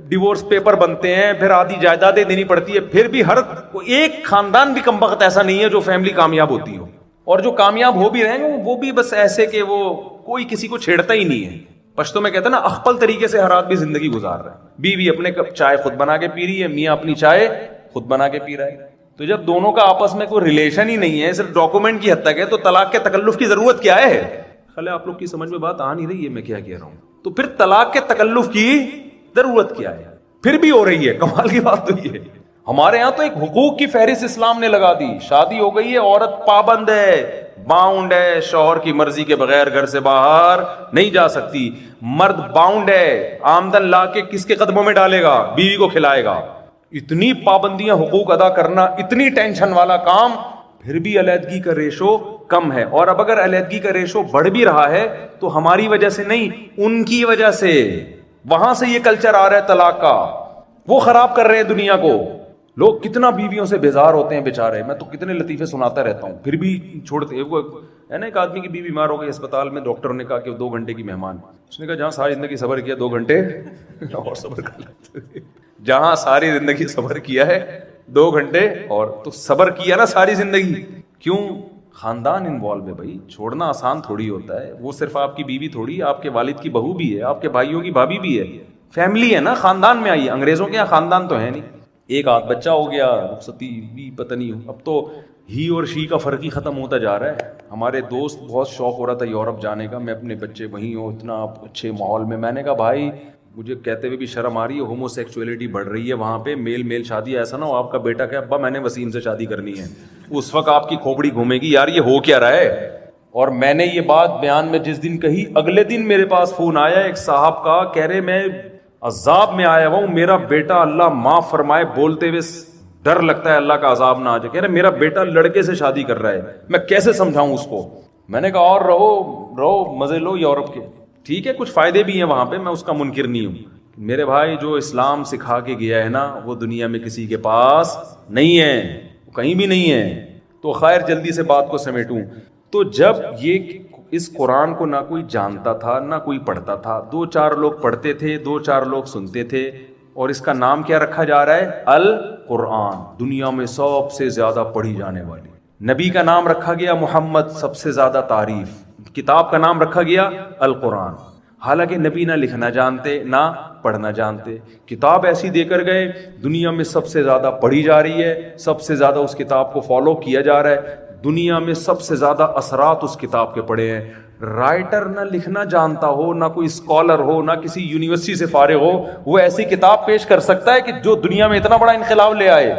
S2: ڈیورس پیپر بنتے ہیں، پھر آدھی جائیدادیں دینی پڑتی ہے. پھر بھی ہر ایک خاندان بھی کمبخت ایسا نہیں ہے جو فیملی کامیاب ہوتی ہو. اور جو کامیاب ہو بھی رہے ہیں وہ بھی بس ایسے کہ وہ کوئی کسی کو چھیڑتا ہی نہیں ہے. پشتو میں کہتا ہے نا اخپل طریقے سے ہر آدمی زندگی گزار رہا ہے. بیوی اپنے کپ چائے خود بنا کے پی رہی ہے، میاں اپنی چائے خود بنا کے پی رہا ہے. تو جب دونوں کا آپس میں کوئی ریلیشن ہی نہیں ہے، صرف ڈاکومنٹ کی حد تک ہے، تو طلاق کے تکلف کی ضرورت کیا ہے؟ خلے آپ لوگ کی سمجھ میں بات آ نہیں رہی ہے میں کیا کہہ رہا ہوں. تو پھر طلاق کے تکلف کی ضرورت کیا ہے؟ پھر بھی ہو رہی ہے. کمال کی بات تو یہ ہے ہمارے یہاں تو ایک حقوق کی فہرست اسلام نے لگا دی. شادی ہو گئی ہے، عورت پابند ہے، باؤنڈ ہے، شوہر کی مرضی کے بغیر گھر سے باہر نہیں جا سکتی. مرد باؤنڈ ہے، آمدن لا کے کس کے قدموں میں ڈالے گا؟ بیوی کو کھلائے گا. اتنی پابندیاں، حقوق ادا کرنا اتنی ٹینشن والا کام، پھر بھی علیحدگی کا ریشو کم ہے. اور اب اگر علیحدگی کا ریشو بڑھ بھی رہا ہے تو ہماری وجہ سے نہیں، ان کی وجہ سے. وہاں سے یہ کلچر آ رہا ہے طلاق کا، وہ خراب کر رہے ہیں دنیا کو. لوگ کتنا بیویوں سے بیزار ہوتے ہیں بیچارے. میں تو کتنے لطیفے سناتا رہتا ہوں، پھر بھی چھوڑتے. وہ ہے نا ایک آدمی کی بیوی بیمار ہو گئی اسپتال میں، ڈاکٹر نے کہا کہ 2 گھنٹے کی مہمان. اس نے کہا جہاں ساری زندگی صبر کیا 2 گھنٹے اور صبر کر لیتے. جہاں ساری زندگی صبر کیا ہے 2 گھنٹے اور تو صبر کیا نا ساری زندگی. کیوں؟ خاندان انوالو ہے بھائی. چھوڑنا آسان تھوڑی ہوتا ہے. وہ صرف آپ کی بیوی تھوڑی، آپ کے والد کی بہو بھی ہے، آپ کے بھائیوں کی بھابھی بھی ہے. فیملی ہے نا، خاندان میں آئی ہے. انگریزوں کے یہاں خاندان تو ہے نہیں. ایک آدھ بچہ ہو گیا، رخصتی بھی پتہ نہیں. اب تو ہی اور شی کا فرق ہی ختم ہوتا جا رہا ہے. ہمارے دوست بہت شوق ہو رہا تھا یورپ جانے کا. میں اپنے بچے وہیں ہوں اتنا اچھے ماحول میں. میں نے کہا بھائی مجھے کہتے ہوئے بھی شرم آ رہی ہے، ہومو سیکچولیٹی بڑھ رہی ہے وہاں پہ، میل شادی. ایسا نہ ہو آپ کا بیٹا کہ ابا میں نے وسیم سے شادی کرنی ہے، اس وقت آپ کی کھوپڑی گھومے گی یار یہ ہو کیا رہا ہے. اور میں نے یہ بات بیان میں جس دن کہی، اگلے دن میرے پاس فون آیا ایک صاحب کا، کہہ رہے میں عذاب میں آیا ہوں، میرا بیٹا اللہ معاف فرمائے، بولتے ہوئے ڈر لگتا ہے اللہ کا عذاب نہ آ جائے. کہہ رہے میرا بیٹا لڑکے سے شادی کر رہا ہے، میں کیسے سمجھاؤں اس کو. میں نے کہا اور رہو مزے لو یورپ کے. ٹھیک ہے کچھ فائدے بھی ہیں وہاں پہ، میں اس کا منکر نہیں ہوں. میرے بھائی جو اسلام سکھا کے گیا ہے نا وہ دنیا میں کسی کے پاس نہیں ہے، کہیں بھی نہیں ہے. تو خیر جلدی سے بات کو سمیٹوں. تو جب یہ اس قرآن کو نہ کوئی جانتا تھا نہ کوئی پڑھتا تھا، 2-4 لوگ پڑھتے تھے، 2-4 لوگ سنتے تھے، اور اس کا نام کیا رکھا جا رہا ہے؟ القرآن. دنیا میں سب سے زیادہ پڑھی جانے والی. نبی کا نام رکھا گیا محمد، سب سے زیادہ تعریف. کتاب کا نام رکھا گیا القرآن. حالانکہ نبی نہ لکھنا جانتے نہ پڑھنا جانتے. کتاب ایسی دے کر گئے، دنیا میں سب سے زیادہ پڑھی جا رہی ہے، سب سے زیادہ اس کتاب کو فالو کیا جا رہا ہے. دنیا میں سب سے زیادہ اثرات اس کتاب کے پڑے ہیں. رائٹر نہ لکھنا جانتا ہو، نہ کوئی اسکالر ہو، نہ کسی یونیورسٹی سے فارغ ہو، وہ ایسی کتاب پیش کر سکتا ہے کہ جو دنیا میں اتنا بڑا انقلاب لے آئے؟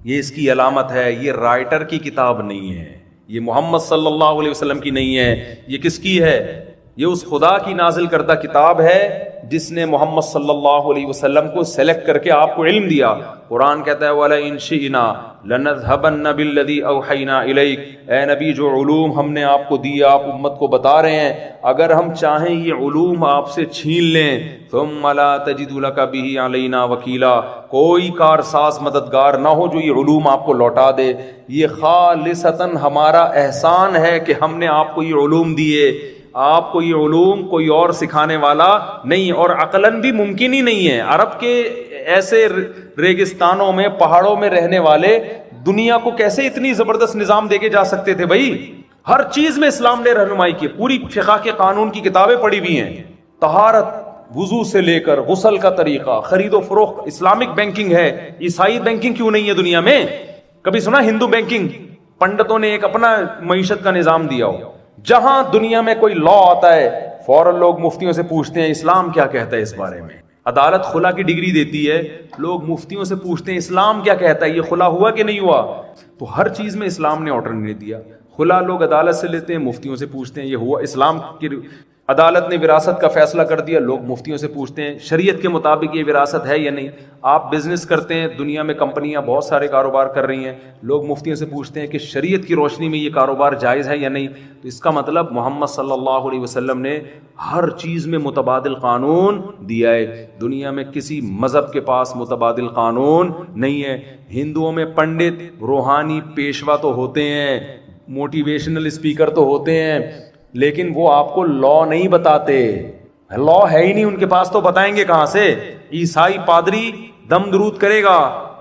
S2: یہ اس کی علامت ہے، یہ رائٹر کی کتاب نہیں ہے، یہ محمد صلی اللہ علیہ وسلم کی نہیں ہے، یہ کس کی ہے؟ یہ اس خدا کی نازل کردہ کتاب ہے جس نے محمد صلی اللہ علیہ وسلم کو سلیکٹ کر کے آپ کو علم دیا۔ قرآن کہتا ہے وَلَئِن شِئْنَا لَنَذْهَبَنَّ بِالَّذِي أَوْحَيْنَا إِلَيْكَ، اے نبی جو علوم ہم نے آپ کو دیے آپ امت کو بتا رہے ہیں، اگر ہم چاہیں یہ علوم آپ سے چھین لیں، ثُمَّ لَا تَجِدُ لَكَ بِهِ عَلَيْنَا وَكِيلًا، کوئی کارساز مددگار نہ ہو جو یہ علوم آپ کو لوٹا دے۔ یہ خالصتاً ہمارا احسان ہے کہ ہم نے آپ کو یہ علوم دیے، آپ کو یہ علوم کوئی اور سکھانے والا نہیں، اور عقلاً بھی ممکن ہی نہیں ہے۔ عرب کے ایسے ریگستانوں میں، پہاڑوں میں رہنے والے دنیا کو کیسے اتنی زبردست نظام دے کے جا سکتے تھے بھائی؟ ہر چیز میں اسلام نے رہنمائی کی، پوری فقہ کے قانون کی کتابیں پڑھی ہوئی ہیں، طہارت، وضو سے لے کر غسل کا طریقہ، خرید و فروخت، اسلامک بینکنگ ہے۔ عیسائی بینکنگ کیوں نہیں ہے دنیا میں؟ کبھی سنا ہندو بینکنگ؟ پنڈتوں نے ایک اپنا معیشت کا نظام دیا ہو۔ جہاں دنیا میں کوئی لا آتا ہے فوراً لوگ مفتیوں سے پوچھتے ہیں اسلام کیا کہتا ہے اس بارے میں۔ عدالت خلا کی ڈگری دیتی ہے، لوگ مفتیوں سے پوچھتے ہیں اسلام کیا کہتا ہے، یہ خلا ہوا کہ نہیں ہوا؟ تو ہر چیز میں اسلام نے آرڈر نہیں دیا۔ خلا لوگ عدالت سے لیتے ہیں، مفتیوں سے پوچھتے ہیں یہ ہوا، اسلام کی عدالت نے وراثت کا فیصلہ کر دیا، لوگ مفتیوں سے پوچھتے ہیں شریعت کے مطابق یہ وراثت ہے یا نہیں۔ آپ بزنس کرتے ہیں، دنیا میں کمپنیاں بہت سارے کاروبار کر رہی ہیں، لوگ مفتیوں سے پوچھتے ہیں کہ شریعت کی روشنی میں یہ کاروبار جائز ہے یا نہیں۔ تو اس کا مطلب محمد صلی اللہ علیہ وسلم نے ہر چیز میں متبادل قانون دیا ہے۔ دنیا میں کسی مذہب کے پاس متبادل قانون نہیں ہے۔ ہندوؤں میں پنڈت، روحانی پیشوا تو ہوتے ہیں، موٹیویشنل اسپیکر تو ہوتے ہیں، لیکن وہ آپ کو لا نہیں بتاتے، لا ہے ہی نہیں ان کے پاس، تو بتائیں گے کہاں سے؟ عیسائی پادری دم درود کرے گا،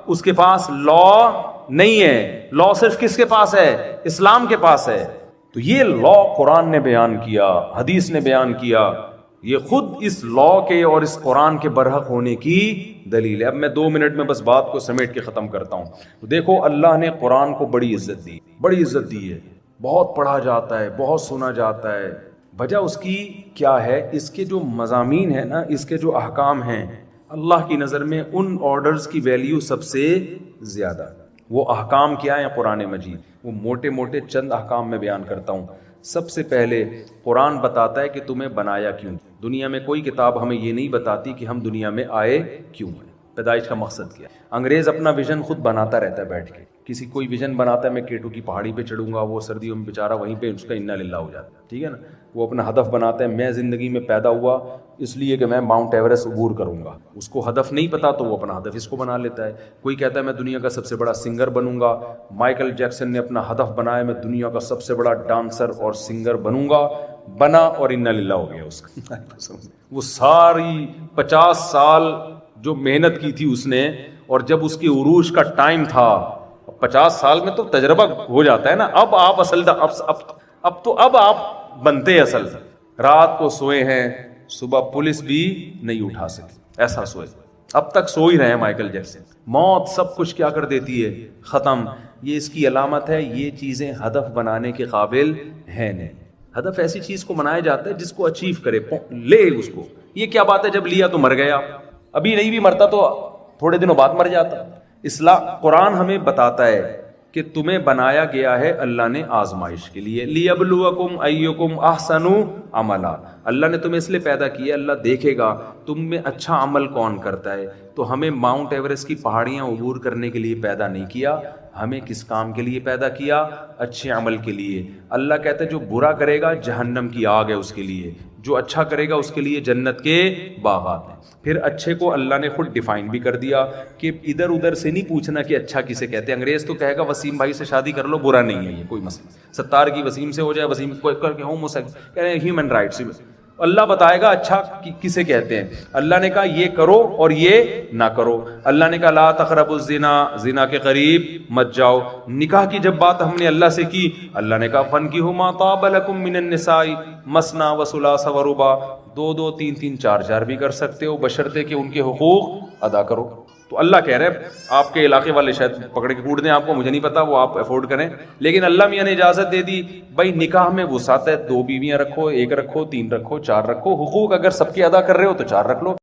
S2: اس کے پاس لا نہیں ہے۔ لا صرف کس کے پاس ہے؟ اسلام کے پاس ہے۔ تو یہ لا قرآن نے بیان کیا، حدیث نے بیان کیا، یہ خود اس لا کے اور اس قرآن کے برحق ہونے کی دلیل ہے۔ اب میں 2 منٹ میں بس بات کو سمیٹ کے ختم کرتا ہوں۔ تو دیکھو اللہ نے قرآن کو بڑی عزت دی، بڑی عزت دی ہے، بہت پڑھا جاتا ہے، بہت سنا جاتا ہے۔ وجہ اس کی کیا ہے؟ اس کے جو مضامین ہیں نا، اس کے جو احکام ہیں، اللہ کی نظر میں ان آرڈرز کی ویلیو سب سے زیادہ۔ وہ احکام کیا ہیں قرآن مجید؟ وہ موٹے موٹے چند احکام میں بیان کرتا ہوں۔ سب سے پہلے قرآن بتاتا ہے کہ تمہیں بنایا کیوں۔ دنیا میں کوئی کتاب ہمیں یہ نہیں بتاتی کہ ہم دنیا میں آئے کیوں ہیں، پیدائش کا مقصد کیا ہے۔ انگریز اپنا ویژن خود بناتا رہتا ہے بیٹھ کے، کسی کوئی ویژن بناتا ہے میں کیٹو کی پہاڑی پہ چڑھوں گا، وہ سردیوں میں بیچارہ وہیں پہ اس کا انا للہ ہو جاتا ہے، ٹھیک ہے نا۔ وہ اپنا ہدف بناتا ہے، میں زندگی میں پیدا ہوا اس لیے کہ میں ماؤنٹ ایوریسٹ عبور کروں گا، اس کو ہدف نہیں پتا تو وہ اپنا ہدف اس کو بنا لیتا ہے۔ کوئی کہتا ہے میں دنیا کا سب سے بڑا سنگر بنوں گا، مائیکل جیکسن نے اپنا ہدف بنایا میں دنیا کا سب سے بڑا ڈانسر اور سنگر بنوں گا، بنا اور انا للہ ہو گیا اس کا۔ وہ ساری 50 سال جو محنت کی تھی اس نے، اور جب اس کی عروج کا ٹائم تھا، 50 سال میں تو تجربہ ہو جاتا ہے نا، اب آپ اصل اب آپ بنتے اصل، رات کو سوئے ہیں، صبح پولیس بھی نہیں اٹھا سکتی، ایسا سوئے، اب تک سو ہی رہے ہیں مائیکل جیکسن۔ موت سب کچھ کیا کر دیتی ہے؟ ختم۔ یہ اس کی علامت ہے، یہ چیزیں ہدف بنانے کے قابل ہیں نہیں۔ ہدف ایسی چیز کو بنایا جاتا ہے جس کو اچیو کرے، لے اس کو۔ یہ کیا بات ہے جب لیا تو مر گیا، ابھی نہیں بھی مرتا تو تھوڑے دنوں بعد مر جاتا۔ قرآن ہمیں بتاتا ہے کہ تمہیں بنایا گیا ہے اللہ نے آزمائش کے لیے، لیبلوکم ایکم احسن عملا۔ اللہ نے تمہیں اس لیے پیدا کیا، اللہ دیکھے گا تم میں اچھا عمل کون کرتا ہے۔ تو ہمیں ماؤنٹ ایوریسٹ کی پہاڑیاں عبور کرنے کے لیے پیدا نہیں کیا، ہمیں کس کام کے لیے پیدا کیا؟ اچھے عمل کے لیے۔ اللہ کہتا ہے جو برا کرے گا جہنم کی آگ ہے اس کے لیے، جو اچھا کرے گا اس کے لیے جنت کے باغات ہیں۔ پھر اچھے کو اللہ نے خود ڈیفائن بھی کر دیا کہ ادھر ادھر سے نہیں پوچھنا کہ اچھا کسے کہتے ہیں۔ انگریز تو کہے گا وسیم بھائی سے شادی کر لو، برا نہیں ہے یہ کوئی مسئلہ، ستار کی وسیم سے ہو جائے، وسیم کو کر کے کہہ رہے ہیں ہیومن رائٹس۔ اللہ بتائے گا اچھا کسے کہتے ہیں۔ اللہ نے کہا یہ کرو اور یہ نہ کرو۔ اللہ نے کہا لا تقربوا الزنا، زنا کے قریب مت جاؤ۔ نکاح کی جب بات ہم نے اللہ سے کی، اللہ نے کہا فانکحوا ما طاب لکم من النساء مثنی وثلاث ورباع، 2 2 3 3 4 4 بھی کر سکتے ہو، بشرطے کہ ان کے حقوق ادا کرو۔ تو اللہ کہہ رہے ہیں آپ کے علاقے والے شاید پکڑ کے کوٹ دیں آپ کو، مجھے نہیں پتا، وہ آپ افورڈ کریں، لیکن اللہ میاں نے اجازت دے دی بھائی نکاح میں وسعت ہے، 2 بیویاں رکھو، 1 رکھو، 3 رکھو، 4 رکھو، حقوق اگر سب کے ادا کر رہے ہو تو 4 رکھ لو۔